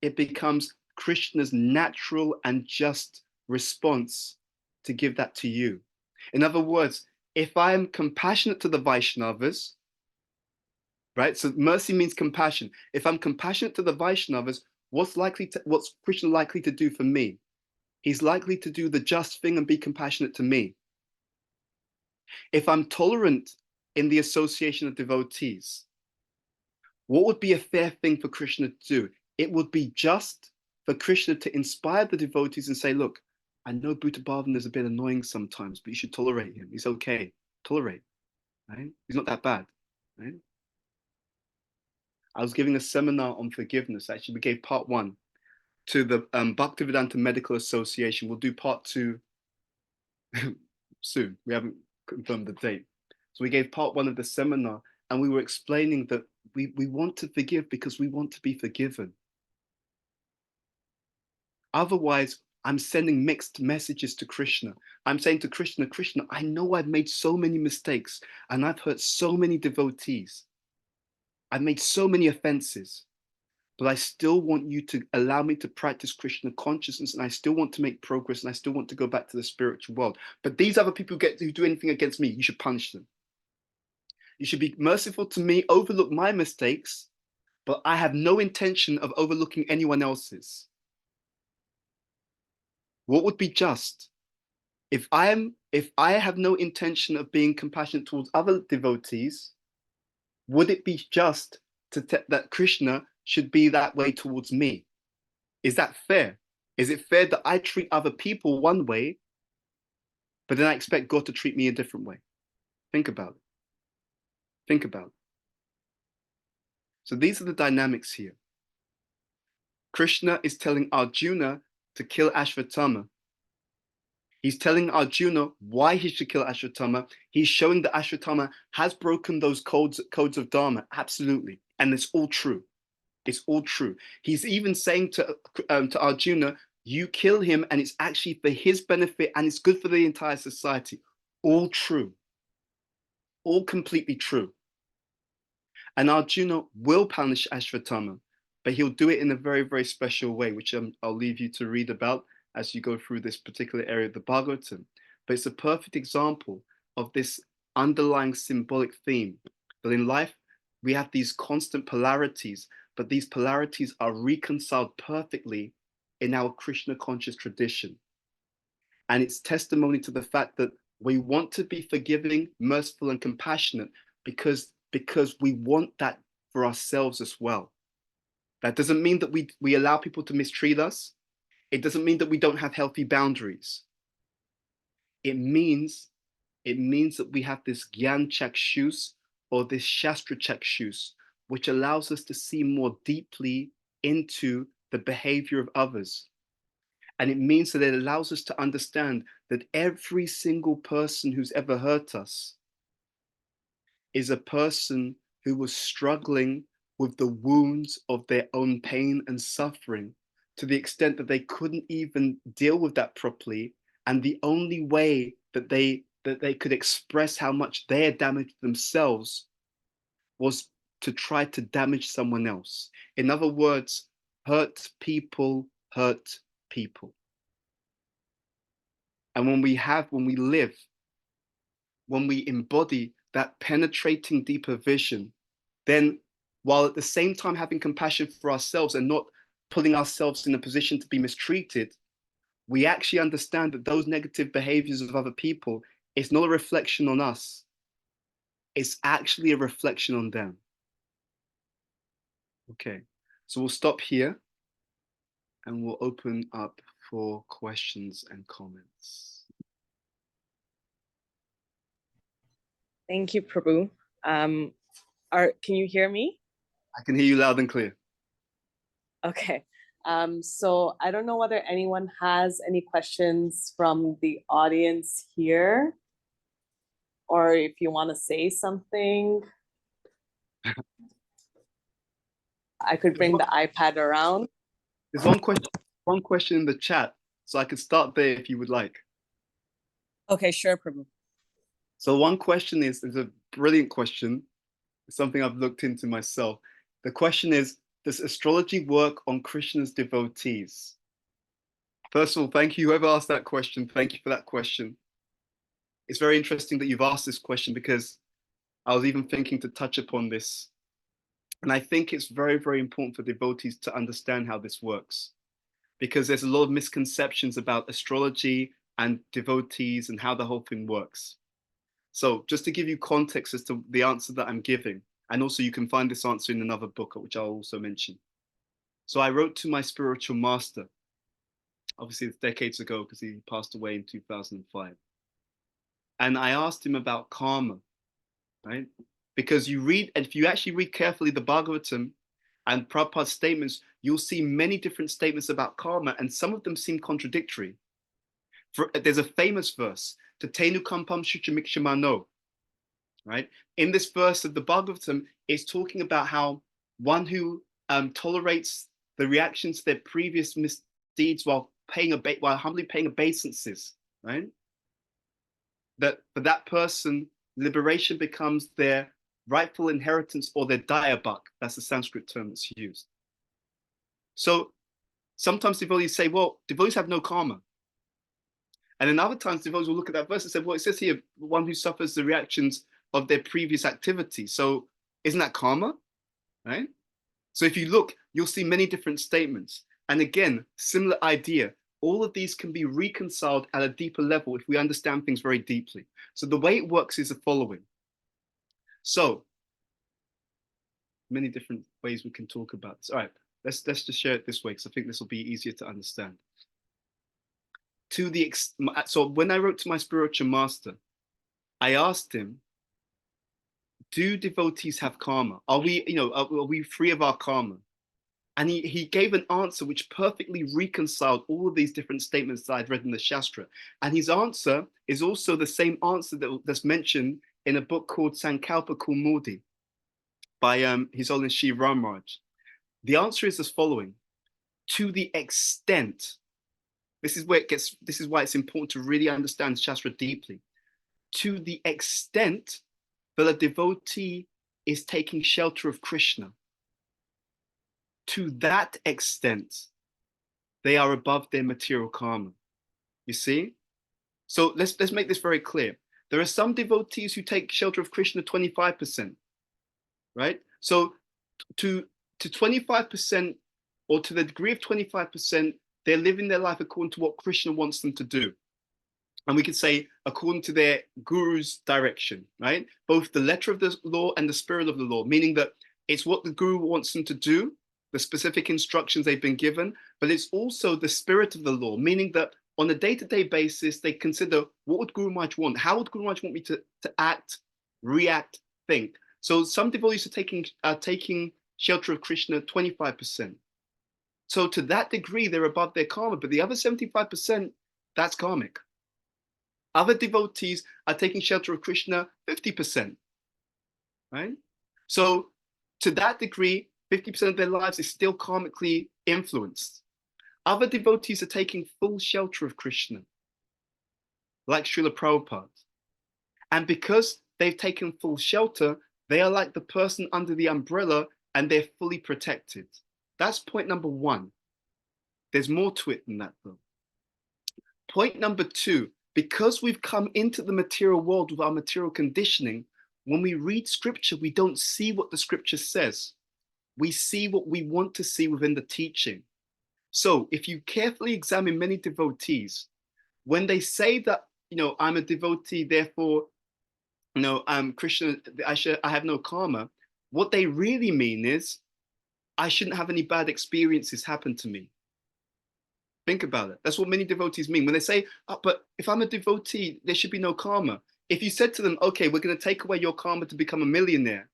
it becomes Krishna's natural and just response to give that to you. In other words, if I am compassionate to the Vaishnavas, right? So mercy means compassion. If I'm compassionate to the Vaishnavas, what's Krishna likely to do for me? He's likely to do the just thing and be compassionate to me. If I'm tolerant in the association of devotees, what would be a fair thing for Krishna to do? It would be just for Krishna to inspire the devotees and say, look, I know Bhuta Bhavana is a bit annoying sometimes, but you should tolerate him. He's okay. Tolerate, right? He's not that bad, right? I was giving a seminar on forgiveness. Actually, we gave part 1 to the Bhaktivedanta Medical Association. We'll do part 2 soon. We haven't confirmed the date. So we gave part 1 of the seminar, and we were explaining that we want to forgive because we want to be forgiven. Otherwise, I'm sending mixed messages to Krishna. I'm saying to Krishna, Krishna, I know I've made so many mistakes and I've hurt so many devotees. I've made so many offenses, but I still want you to allow me to practice Krishna consciousness, and I still want to make progress, and I still want to go back to the spiritual world. But these other people who do anything against me, you should punish them. You should be merciful to me, overlook my mistakes, but I have no intention of overlooking anyone else's. What would be just? If I have no intention of being compassionate towards other devotees, would it be just that Krishna should be that way towards me? Is that fair? Is it fair that I treat other people one way, but then I expect God to treat me a different way? Think about it. Think about it. So these are the dynamics here. Krishna is telling Arjuna to kill Ashvatthama. He's telling Arjuna why he should kill Ashvatthama. He's showing that Ashvatthama has broken those codes of Dharma. Absolutely. And it's all true. It's all true. He's even saying to Arjuna, you kill him and it's actually for his benefit and it's good for the entire society. All true. All completely true. And Arjuna will punish Ashvatthama, but he'll do it in a very, very special way, which I'll leave you to read about as you go through this particular area of the Bhagavatam. But it's a perfect example of this underlying symbolic theme that in life we have these constant polarities, but these polarities are reconciled perfectly in our Krishna conscious tradition. And it's testimony to the fact that we want to be forgiving, merciful, and compassionate because we want that for ourselves as well. That doesn't mean that we allow people to mistreat us. It doesn't mean that we don't have healthy boundaries. It means that we have this Gyan Chakshus or this Shastra Chakshus, which allows us to see more deeply into the behavior of others. And it means that it allows us to understand that every single person who's ever hurt us is a person who was struggling with the wounds of their own pain and suffering to the extent that they couldn't even deal with that properly. And the only way that they could express how much they had damaged themselves was to try to damage someone else. In other words, hurt people hurt people. And when we live, when we embody that penetrating deeper vision, then while at the same time having compassion for ourselves and not putting ourselves in a position to be mistreated, we actually understand that those negative behaviors of other people is not a reflection on us. It's actually a reflection on them. Okay, so we'll stop here and we'll open up for questions and comments. Thank you, Prabhu. Can you hear me? I can hear you loud and clear. Okay. So I don't know whether anyone has any questions from the audience here, or if you want to say something. I could bring the iPad around. There's one question in the chat, so I could start there if you would like. Okay, sure, Prabhu. So one question is a brilliant question. It's something I've looked into myself. The question is, does astrology work on Krishna's devotees? First of all, thank you, whoever asked that question. Thank you for that question. It's very interesting that you've asked this question because I was even thinking to touch upon this. And I think it's very, very important for devotees to understand how this works, because there's a lot of misconceptions about astrology and devotees and how the whole thing works. So just to give you context as to the answer that I'm giving, and also you can find this answer in another book, which I'll also mention. So I wrote to my spiritual master. Obviously, it's decades ago because he passed away in 2005. And I asked him about karma, right? Because you read, and if you actually read carefully the Bhagavatam and Prabhupada's statements, you'll see many different statements about karma, and some of them seem contradictory. There's a famous verse, Tatenu kampam shuchamikshama, right? In this verse of the Bhagavatam, it's talking about how one who tolerates the reactions to their previous misdeeds while humbly paying obeisances, right? That for that person, liberation becomes their rightful inheritance or their diabak. That's the Sanskrit term that's used. So sometimes devotees say, well, devotees have no karma. And then other times devotees will look at that verse and say, well, it says here, one who suffers the reactions of their previous activity. So isn't that karma, right? So if you look, you'll see many different statements. And again, similar idea. All of these can be reconciled at a deeper level if we understand things very deeply. So the way it works is the following. So many different ways we can talk about this. All right, let's just share it this way because I think this will be easier to understand. So when I wrote to my spiritual master, I asked him, do devotees have karma? Are we free of our karma? And he gave an answer which perfectly reconciled all of these different statements that I'd read in the Shastra. And his answer is also the same answer that's mentioned in a book called Sankalpa Kaumudi by His Holiness Shri Ramaraj. The answer is as following: to the extent, this is why it's important to really understand Shastra deeply. To the extent that a devotee is taking shelter of Krishna, to that extent, they are above their material karma. You see? So let's make this very clear. There are some devotees who take shelter of Krishna 25%, right? So to 25%, or to the degree of 25%, they're living their life according to what Krishna wants them to do. And we could say according to their guru's direction, right? Both the letter of the law and the spirit of the law, meaning that it's what the guru wants them to do, the specific instructions they've been given, but it's also the spirit of the law, meaning that on a day-to-day basis, they consider, what would Guru Maharaj want? How would Guru Maharaj want me to act, react, think? So some devotees are taking shelter of Krishna 25%. So to that degree, they're above their karma, but the other 75%, that's karmic. Other devotees are taking shelter of Krishna 50%, right? So to that degree, 50% of their lives is still karmically influenced. Other devotees are taking full shelter of Krishna, like Srila Prabhupada. And because they've taken full shelter, they are like the person under the umbrella and they're fully protected. That's point number one. There's more to it than that, though. Point number two, because we've come into the material world with our material conditioning, when we read scripture, we don't see what the scripture says. We see what we want to see within the teaching. So if you carefully examine many devotees, when they say that, I'm a devotee, therefore, Krishna, I have no karma, what they really mean is, I shouldn't have any bad experiences happen to me. Think about it. That's what many devotees mean. When they say, but if I'm a devotee, there should be no karma. If you said to them, okay, we're going to take away your karma to become a millionaire,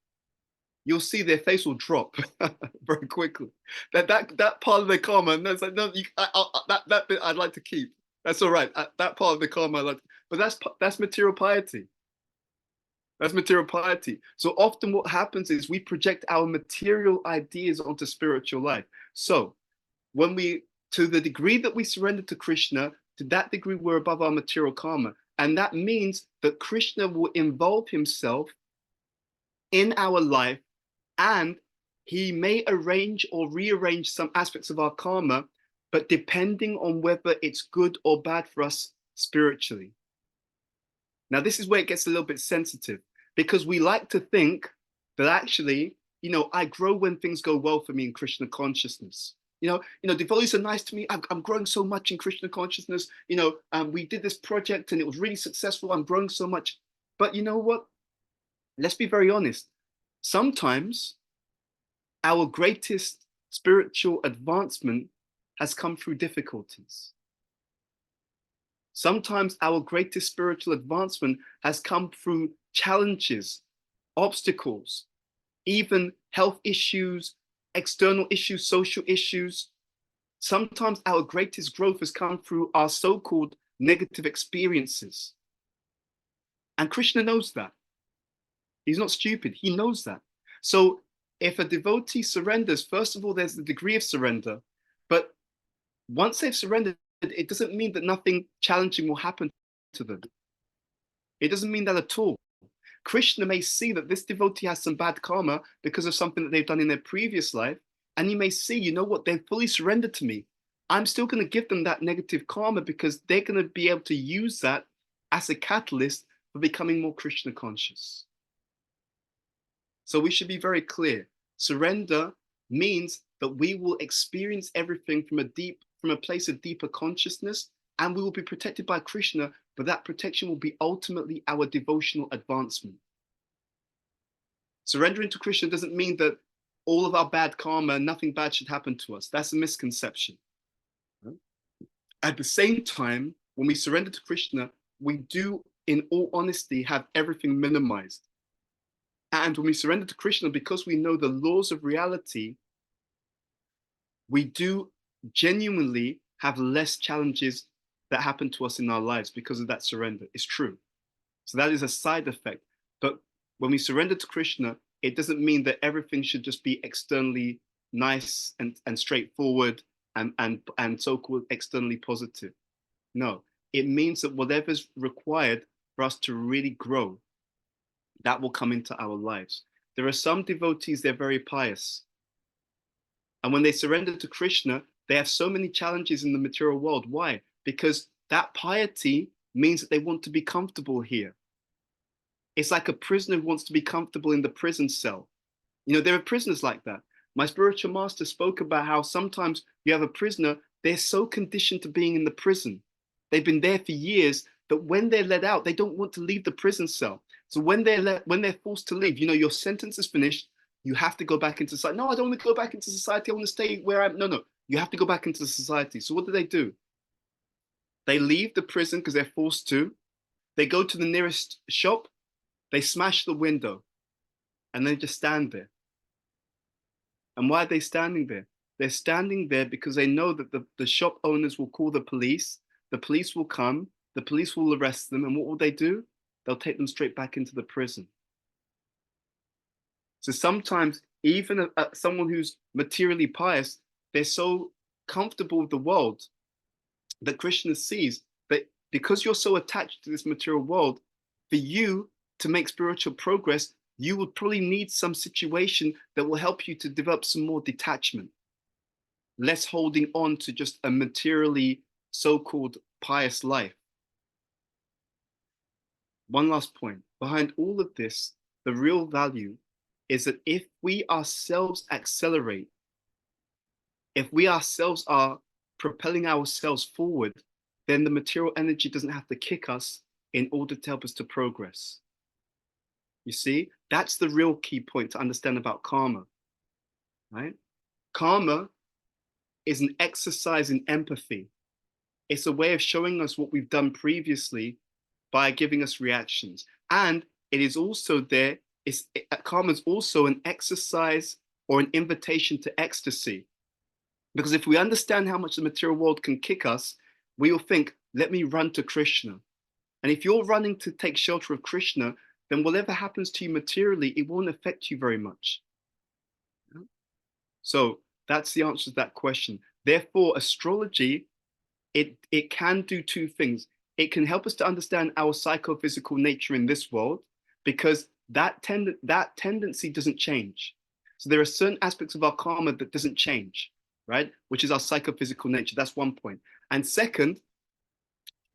you'll see their face will drop very quickly. That part of the karma, no, it's like, no, that bit I'd like to keep. That's all right. That part of the karma, but that's material piety. That's material piety. So often what happens is we project our material ideas onto spiritual life. So to the degree that we surrender to Krishna, to that degree we're above our material karma. And that means that Krishna will involve himself in our life, and he may arrange or rearrange some aspects of our karma, but depending on whether it's good or bad for us spiritually. Now, this is where it gets a little bit sensitive, because we like to think that actually, I grow when things go well for me in Krishna consciousness. Devotees are nice to me. I'm growing so much in Krishna consciousness. We did this project and it was really successful. I'm growing so much. But you know what? Let's be very honest. Sometimes our greatest spiritual advancement has come through difficulties. Sometimes our greatest spiritual advancement has come through challenges, obstacles, even health issues, external issues, social issues. Sometimes our greatest growth has come through our so-called negative experiences. And Krishna knows that. He's not stupid. He knows that. So if a devotee surrenders, first of all, there's the degree of surrender. But once they've surrendered, it doesn't mean that nothing challenging will happen to them. It doesn't mean that at all. Krishna may see that this devotee has some bad karma because of something that they've done in their previous life. And he may see, you know what, they've fully surrendered to me. I'm still going to give them that negative karma because they're going to be able to use that as a catalyst for becoming more Krishna conscious. So we should be very clear. Surrender means that we will experience everything from a place of deeper consciousness, and we will be protected by Krishna, but that protection will be ultimately our devotional advancement. Surrendering to Krishna doesn't mean that all of our bad karma, nothing bad should happen to us. That's a misconception. At the same time, when we surrender to Krishna, we do, in all honesty, have everything minimized. And when we surrender to Krishna, because we know the laws of reality, we do genuinely have less challenges that happen to us in our lives because of that surrender. It's true. So that is a side effect. But when we surrender to Krishna, it doesn't mean that everything should just be externally nice and straightforward and so-called externally positive. No, it means that whatever's required for us to really grow, that will come into our lives. There are some devotees, they're very pious. And when they surrender to Krishna, they have so many challenges in the material world. Why? Because that piety means that they want to be comfortable here. It's like a prisoner who wants to be comfortable in the prison cell. You know, there are prisoners like that. My spiritual master spoke about how sometimes you have a prisoner, they're so conditioned to being in the prison. They've been there for years that when they're let out, they don't want to leave the prison cell. So when they're forced to leave, you know, your sentence is finished, you have to go back into society. No, I don't want to go back into society. I want to stay where I'm. No, you have to go back into society. So what do? They leave the prison because they're forced to. They go to the nearest shop, they smash the window, and they just stand there. And why are they standing there? They're standing there because they know that the shop owners will call the police will come, the police will arrest them, and what will they do? They'll take them straight back into the prison. So sometimes even someone who's materially pious, they're so comfortable with the world that Krishna sees that because you're so attached to this material world, for you to make spiritual progress, you would probably need some situation that will help you to develop some more detachment, less holding on to just a materially so-called pious life. One last point. Behind all of this, the real value is that if we ourselves accelerate, if we ourselves are propelling ourselves forward, then the material energy doesn't have to kick us in order to help us to progress. You see, that's the real key point to understand about karma, right? Karma is an exercise in empathy. It's a way of showing us what we've done previously by giving us reactions. And it is also there, karma is also an exercise or an invitation to ecstasy. Because if we understand how much the material world can kick us, we will think, let me run to Krishna. And if you're running to take shelter of Krishna, then whatever happens to you materially, it won't affect you very much. So that's the answer to that question. Therefore, astrology, it can do two things. It can help us to understand our psychophysical nature in this world, because that tendency doesn't change. So there are certain aspects of our karma that doesn't change, right? Which is our psychophysical nature. That's one point. And second,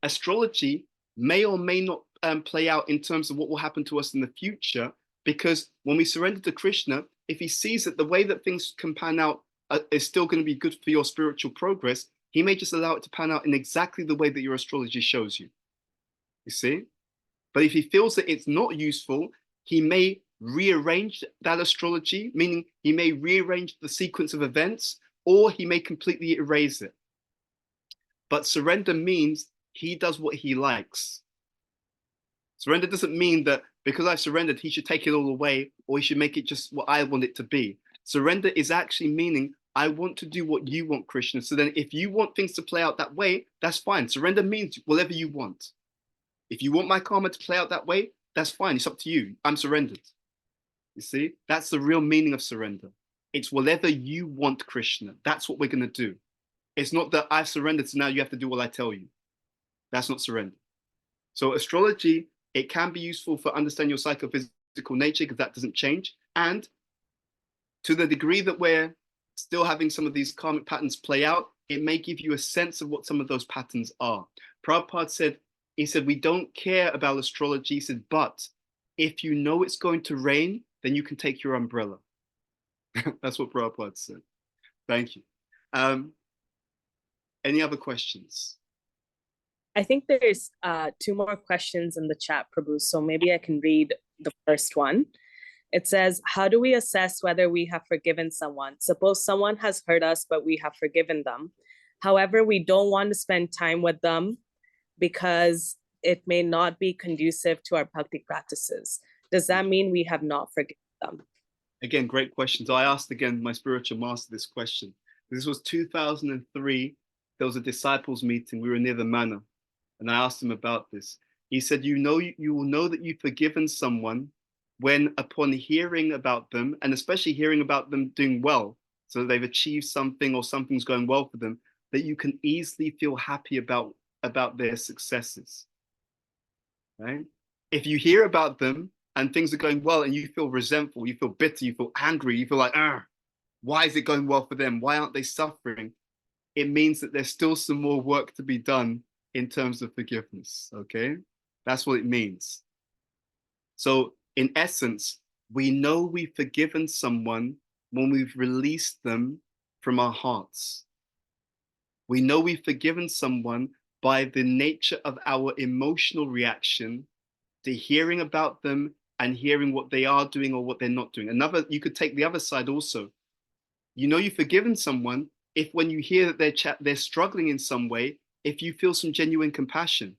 astrology may or may not play out in terms of what will happen to us in the future, because when we surrender to Krishna, if he sees that the way that things can pan out is still going to be good for your spiritual progress, he may just allow it to pan out in exactly the way that your astrology shows you. You see? But if he feels that it's not useful, he may rearrange that astrology, meaning he may rearrange the sequence of events, or he may completely erase it. But surrender means he does what he likes. Surrender doesn't mean that because I've surrendered, he should take it all away, or he should make it just what I want it to be. Surrender is actually meaning I want to do what you want, Krishna. So then if you want things to play out that way, that's fine. Surrender means whatever you want. If you want my karma to play out that way, that's fine. It's up to you. I'm surrendered. You see, that's the real meaning of surrender. It's whatever you want, Krishna. That's what we're going to do. It's not that I've surrendered, so now you have to do what I tell you. That's not surrender. So astrology, it can be useful for understanding your psychophysical nature because that doesn't change. And to the degree that we're still having some of these karmic patterns play out, it may give you a sense of what some of those patterns are. Prabhupada said, he said, we don't care about astrology. He said, but if you know it's going to rain, then you can take your umbrella. That's what Prabhupada said. Thank you. Any other questions? I think there's two more questions in the chat, Prabhu. So maybe I can read the first one. It says, how do we assess whether we have forgiven someone? Suppose someone has hurt us, but we have forgiven them. However, we don't want to spend time with them because it may not be conducive to our bhakti practices. Does that mean we have not forgiven them? Again, great question. So I asked again my spiritual master this question. This was 2003. There was a disciples meeting. We were near the manor, and I asked him about this. He said, you will know that you've forgiven someone when upon hearing about them, and especially hearing about them doing well, so they've achieved something or something's going well for them, that you can easily feel happy about their successes, right? If you hear about them and things are going well and you feel resentful, you feel bitter, you feel angry, you feel like, why is it going well for them? Why aren't they suffering? It means that there's still some more work to be done in terms of forgiveness, okay? That's what it means. So in essence, we know we've forgiven someone when we've released them from our hearts. We know we've forgiven someone by the nature of our emotional reaction to hearing about them and hearing what they are doing or what they're not doing. You could take the other side also. You know you've forgiven someone if when you hear that they're struggling in some way, if you feel some genuine compassion.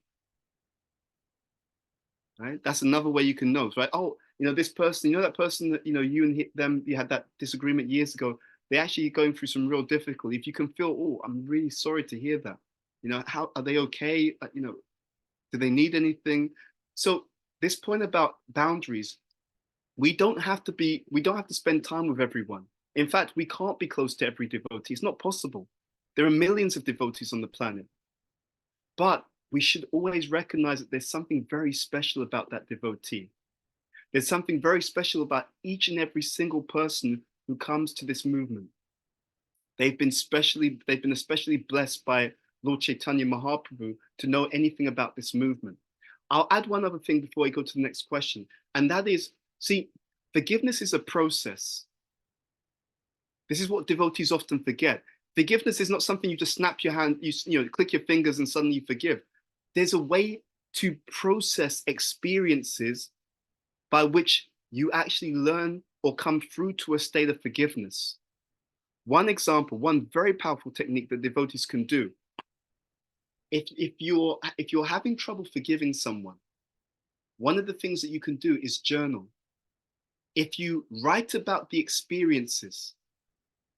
Right? That's another way you can know, right? Oh, this person, that person that, you and them, you had that disagreement years ago, they're actually going through some real difficulty. If you can feel, oh, I'm really sorry to hear that. How are they okay? Do they need anything? So this point about boundaries, we don't have to spend time with everyone. In fact, we can't be close to every devotee. It's not possible. There are millions of devotees on the planet. But we should always recognize that there's something very special about that devotee. There's something very special about each and every single person who comes to this movement. They've been especially blessed by Lord Chaitanya Mahaprabhu to know anything about this movement. I'll add one other thing before I go to the next question, and that is, see, forgiveness is a process. This is what devotees often forget. Forgiveness is not something you just snap your hand, you click your fingers and suddenly you forgive. There's a way to process experiences by which you actually learn or come through to a state of forgiveness. One example, one very powerful technique that devotees can do. If you're having trouble forgiving someone, one of the things that you can do is journal. If you write about the experiences,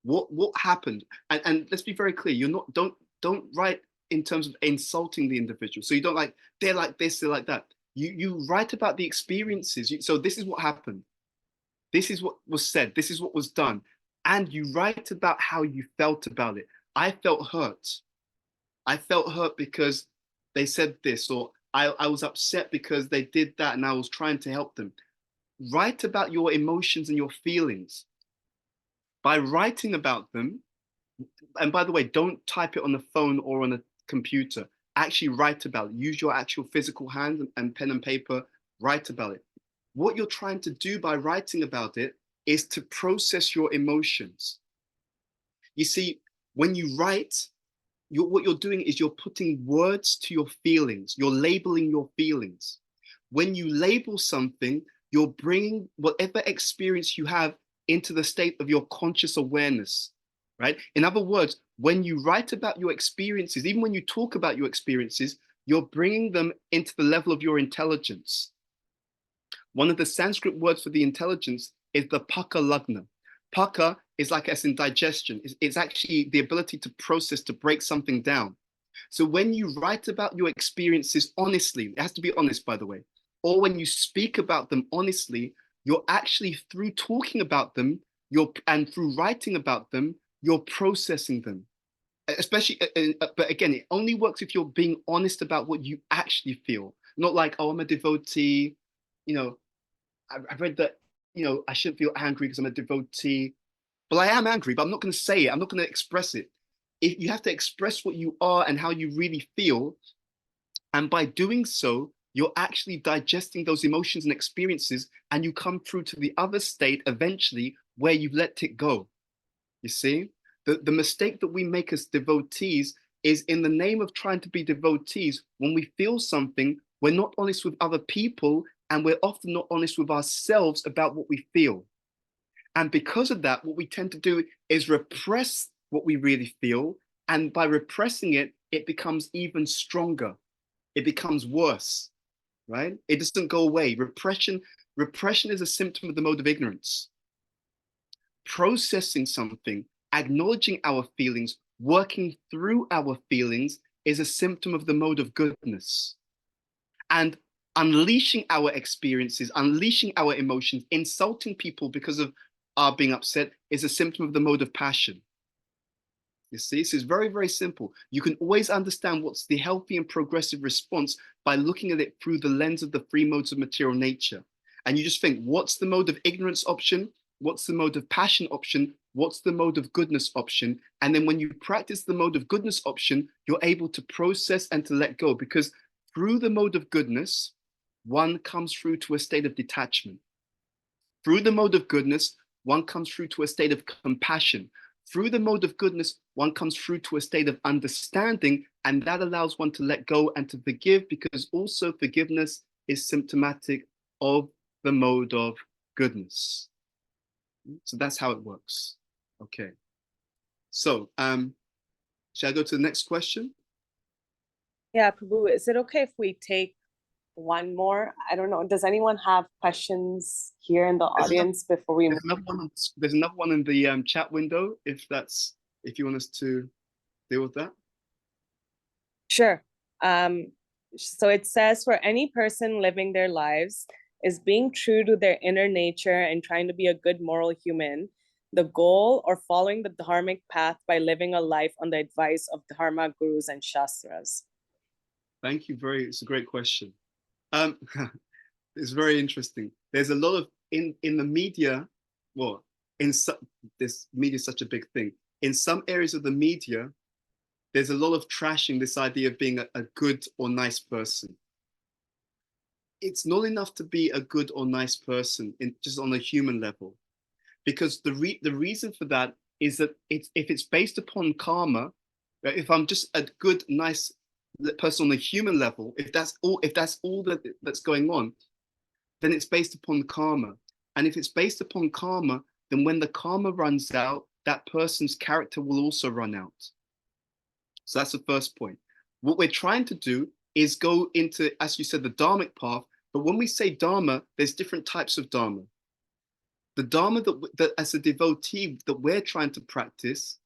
what happened, and let's be very clear, don't write in terms of insulting the individual. So you don't like, they're like this, they're like that. You write about the experiences. So this is what happened. This is what was said. This is what was done. And you write about how you felt about it. I felt hurt. I felt hurt because they said this, or I was upset because they did that and I was trying to help them. Write about your emotions and your feelings. By writing about them, and by the way, don't type it on the phone or on a computer. Actually write about it. Use your actual physical hand and pen and paper, write about it. What you're trying to do by writing about it is to process your emotions. You see, when you write, what you're doing is you're putting words to your feelings. You're labeling your feelings. When you label something, you're bringing whatever experience you have into the state of your conscious awareness, right? In other words, when you write about your experiences, even when you talk about your experiences, you're bringing them into the level of your intelligence. One of the Sanskrit words for the intelligence is the paka lagna. Paka is like as in digestion. It's actually the ability to process, to break something down. So when you write about your experiences honestly, it has to be honest, by the way, or when you speak about them honestly, you're actually, through talking about them, and through writing about them, you're processing them. Especially, but again, it only works if you're being honest about what you actually feel. Not like, oh, I'm a devotee, you know, I've read that, I shouldn't feel angry because I'm a devotee. But I am angry, but I'm not going to say it. I'm not going to express it. If you have to express what you are and how you really feel, and by doing so, you're actually digesting those emotions and experiences, and you come through to the other state eventually where you've let it go. You see, the mistake that we make as devotees is, in the name of trying to be devotees, when we feel something, we're not honest with other people, and we're often not honest with ourselves about what we feel. And because of that, what we tend to do is repress what we really feel. And by repressing it, it becomes even stronger. It becomes worse, right? It doesn't go away. Repression is a symptom of the mode of ignorance. Processing something, acknowledging our feelings, working through our feelings is a symptom of the mode of goodness. And unleashing our experiences, unleashing our emotions, insulting people because of our being upset is a symptom of the mode of passion. You see, this is very, very simple. You can always understand what's the healthy and progressive response by looking at it through the lens of the three modes of material nature. And you just think, what's the mode of ignorance option? What's the mode of passion option? What's the mode of goodness option? And then when you practice the mode of goodness option, you're able to process and to let go, because through the mode of goodness, one comes through to a state of detachment. Through the mode of goodness, one comes through to a state of compassion. Through the mode of goodness, one comes through to a state of understanding, and that allows one to let go and to forgive, because also forgiveness is symptomatic of the mode of goodness. So that's how it works. Okay. So, shall I go to the next question? Yeah, Prabhu, is it okay if we take one more? I don't know. Does anyone have questions here in the audience before we move? There's another one in the chat window, if you want us to deal with that. Sure. So it says, for any person living their lives, is being true to their inner nature and trying to be a good moral human the goal, or following the dharmic path by living a life on the advice of dharma gurus and shastras? Thank you. It's a great question. It's very interesting. There's a lot of in the media. Well, this media is such a big thing. In some areas of the media, there's a lot of trashing this idea of being a good or nice person. It's not enough to be a good or nice person just on a human level, because the reason for that is that if it's based upon karma, right? If I'm just a good, nice person on a human level, if that's all that's going on, then it's based upon karma. And if it's based upon karma, then when the karma runs out, that person's character will also run out. So that's the first point. What we're trying to do is go into, as you said, the dharmic path. But when we say dharma, there's different types of dharma. The dharma that as a devotee that we're trying to practice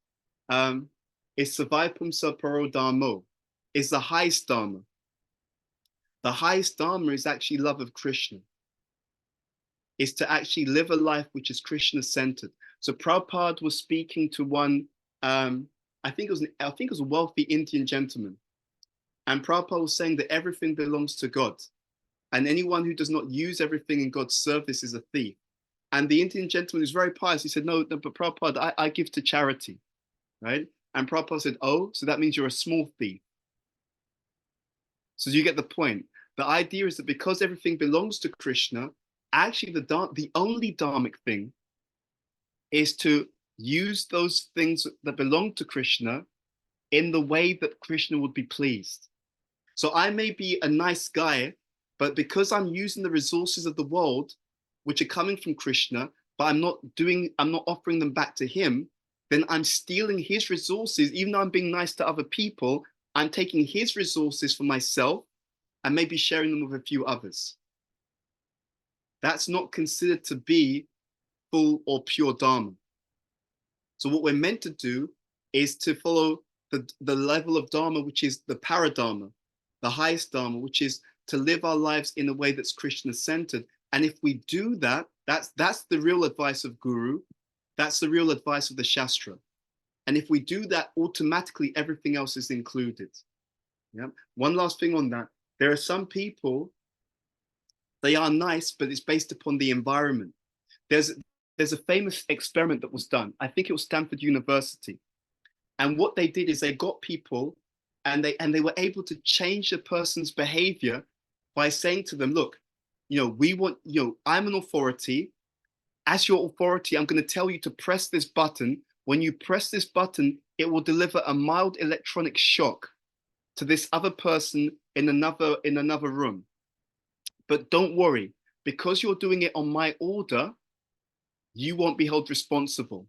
is Savaipumsa Paro Dharmo, is the highest dharma. The highest dharma is actually love of Krishna, is to actually live a life which is Krishna-centered. So Prabhupada was speaking to one, I think it was a wealthy Indian gentleman, and Prabhupada was saying that everything belongs to God, and anyone who does not use everything in God's service is a thief. And the Indian gentleman was very pious. He said, no, but Prabhupada, I give to charity, right? And Prabhupada said, oh, so that means you're a small thief. So you get the point. The idea is that because everything belongs to Krishna, actually the only dharmic thing is to use those things that belong to Krishna in the way that Krishna would be pleased. So I may be a nice guy, but because I'm using the resources of the world which are coming from Krishna, but I'm not offering them back to him, then I'm stealing his resources. Even though I'm being nice to other people, I'm taking his resources for myself and maybe sharing them with a few others. That's not considered to be full or pure Dharma. So what we're meant to do is to follow the level of Dharma, which is the Paradharma, the highest Dharma, which is to live our lives in a way that's Krishna-centered. And if we do that, that's the real advice of Guru. That's the real advice of the Shastra. And if we do that, automatically everything else is included. Yeah. One last thing on that. There are some people, they are nice, but it's based upon the environment. There's a famous experiment that was done. I think it was Stanford University. And what they did is they got people and they were able to change a person's behavior by saying to them, look, I'm an authority. As your authority, I'm going to tell you to press this button. When you press this button, it will deliver a mild electronic shock to this other person in another room. But don't worry, because you're doing it on my order, you won't be held responsible.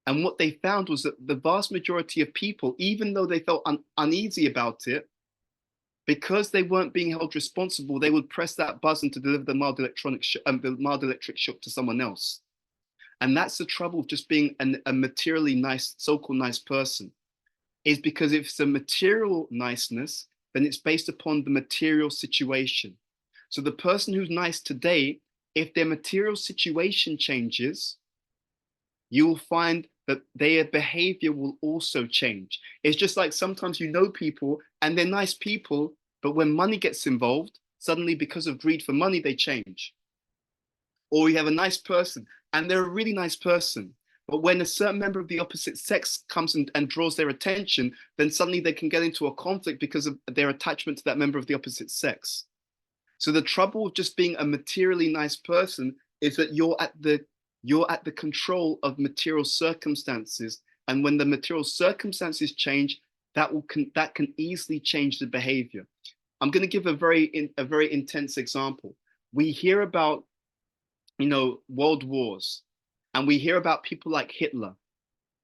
And what they found was that the vast majority of people, even though they felt uneasy about it, because they weren't being held responsible, they would press that button to deliver the mild electric shock to someone else. And that's the trouble of just being a materially nice, so-called nice person, is because if it's a material niceness, then it's based upon the material situation. So the person who's nice today, if their material situation changes, you will find that their behavior will also change. It's just like sometimes you know people and they're nice people, but when money gets involved, suddenly because of greed for money, they change. Or you have a nice person and they're a really nice person, but when a certain member of the opposite sex comes and draws their attention, then suddenly they can get into a conflict because of their attachment to that member of the opposite sex. So the trouble with just being a materially nice person is that you're at the control of material circumstances. And when the material circumstances change, that can easily change the behavior. I'm going to give a very intense example. We hear about, world wars, and we hear about people like Hitler,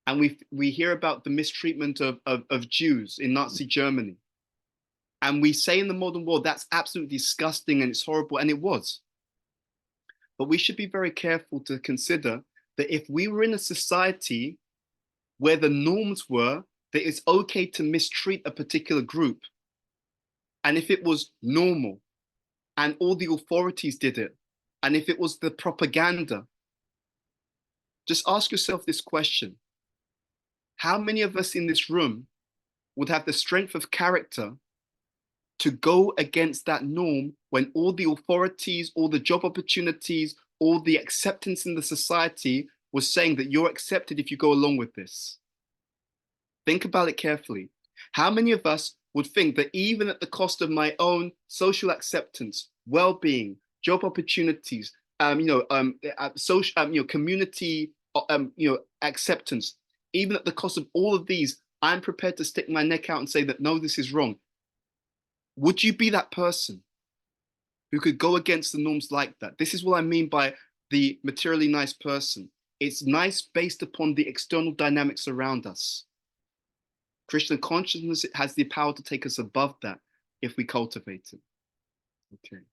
and we hear about the mistreatment of Jews in Nazi Germany. And we say in the modern world, that's absolutely disgusting and it's horrible, and it was. But we should be very careful to consider that if we were in a society where the norms were that it's okay to mistreat a particular group, and if it was normal, and all the authorities did it, and if it was the propaganda, just ask yourself this question. How many of us in this room would have the strength of character to go against that norm when all the authorities, all the job opportunities, all the acceptance in the society was saying that you're accepted if you go along with this? Think about it carefully. How many of us would think that even at the cost of my own social acceptance, well-being, job opportunities, social, community, acceptance, even at the cost of all of these, I'm prepared to stick my neck out and say that, no, this is wrong. Would you be that person who could go against the norms like that? This is what I mean by the materially nice person. It's nice based upon the external dynamics around us. Krishna consciousness has the power to take us above that if we cultivate it. Okay.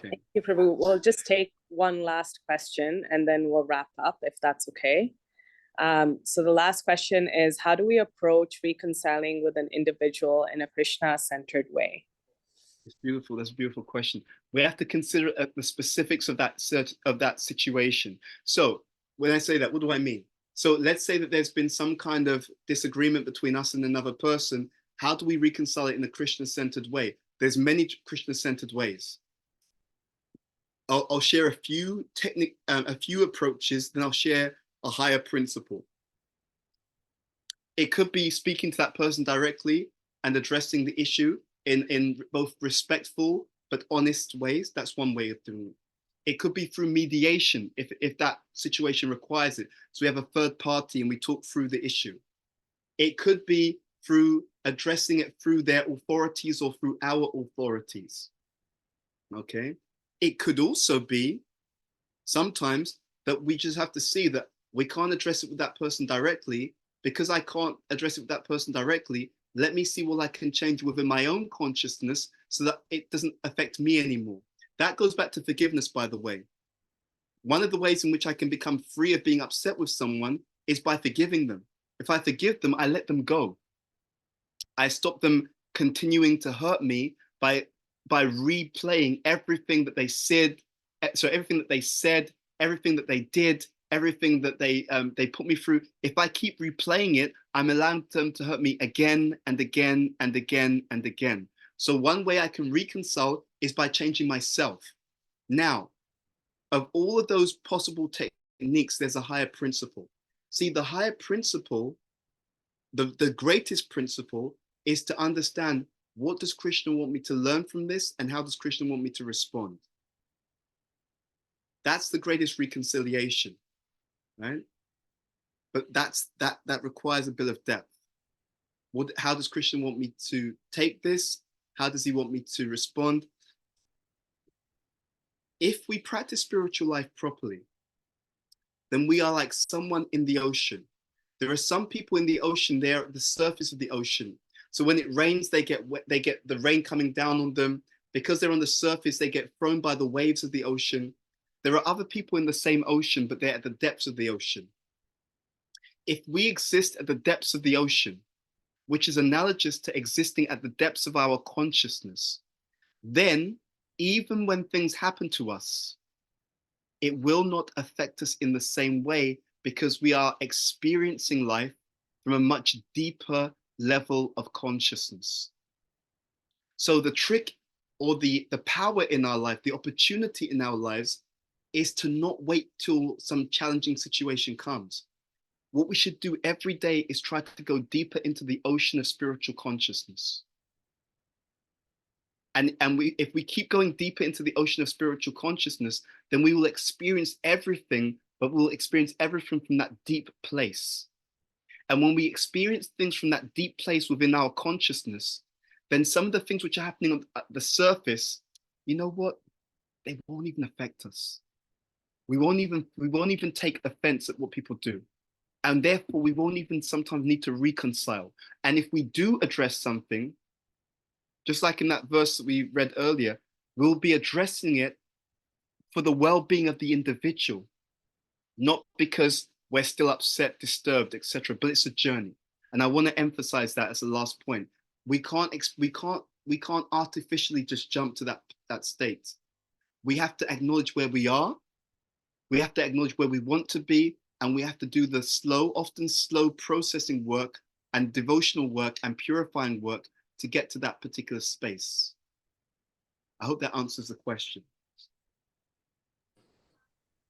Thank you, Prabhu. We'll just take one last question and then we'll wrap up if that's okay. So the last question is, how do we approach reconciling with an individual in a Krishna-centered way? It's beautiful. That's a beautiful question. We have to consider the specifics of that situation. So when I say that, what do I mean? So let's say that there's been some kind of disagreement between us and another person. How do we reconcile it in a Krishna-centered way? There's many Krishna-centered ways. I'll share a few approaches, then I'll share a higher principle. It could be speaking to that person directly and addressing the issue in both respectful but honest ways. That's one way of doing it. It could be through mediation if that situation requires it. So we have a third party and we talk through the issue. It could be through addressing it through their authorities or through our authorities. Okay. It could also be sometimes that we just have to see that we can't address it with that person directly. Because I can't address it with that person directly, let me see what I can change within my own consciousness so that it doesn't affect me anymore. That goes back to forgiveness, by the way. One of the ways in which I can become free of being upset with someone is by forgiving them. If I forgive them, I let them go. I stop them continuing to hurt me by replaying everything that they said. So everything that they said, everything that they did, everything that they put me through. If I keep replaying it, I'm allowing them to hurt me again and again and again and again. So one way I can reconcile is by changing myself. Now, of all of those possible techniques, there's a higher principle. See, the higher principle, the greatest principle is to understand, what does Krishna want me to learn from this, and how does Krishna want me to respond? That's the greatest reconciliation, right? But that requires a bit of depth. How does Krishna want me to take this? How does he want me to respond? If we practice spiritual life properly, then we are like someone in the ocean. There are some people in the ocean, they're at the surface of the ocean. So when it rains, they get wet, they get the rain coming down on them. Because they're on the surface, they get thrown by the waves of the ocean. There are other people in the same ocean, but they're at the depths of the ocean. If we exist at the depths of the ocean, which is analogous to existing at the depths of our consciousness, then even when things happen to us, it will not affect us in the same way, because we are experiencing life from a much deeper level of consciousness. So the trick, or the power in our life, the opportunity in our lives, is to not wait till some challenging situation comes. What we should do every day is try to go deeper into the ocean of spiritual consciousness. And if we keep going deeper into the ocean of spiritual consciousness, then we will experience everything, but we'll experience everything from that deep place. And when we experience things from that deep place within our consciousness, then some of the things which are happening on the surface, you know what? They won't even affect us. We won't even take offense at what people do. And therefore, we won't even sometimes need to reconcile. And if we do address something, just like in that verse that we read earlier, we'll be addressing it for the well-being of the individual, not because we're still upset, disturbed, etc. But it's a journey. And I want to emphasize that as a last point. We can't artificially just jump to that state. We have to acknowledge where we are. We have to acknowledge where we want to be, and we have to do the often slow processing work and devotional work and purifying work to get to that particular space. I hope that answers the question.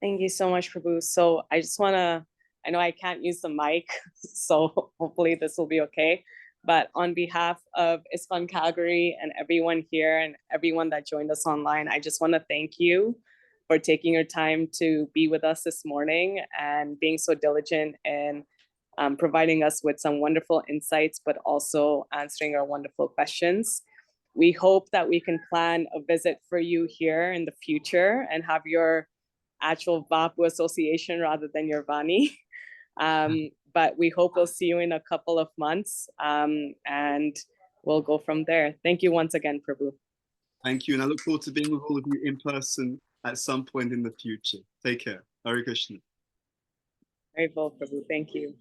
Thank you so much, Prabhu. So I just I know I can't use the mic, so hopefully this will be okay. But on behalf of ISKCON Calgary and everyone here and everyone that joined us online, I just want to thank you for taking your time to be with us this morning and being so diligent and providing us with some wonderful insights, but also answering our wonderful questions. We hope that we can plan a visit for you here in the future and have your actual Vapu association rather than your Vani. But we hope we'll see you in a couple of months, and we'll go from there. Thank you once again, Prabhu. Thank you. And I look forward to being with all of you in person at some point in the future. Take care. Hare Krishna. Very well, Prabhu. Thank you.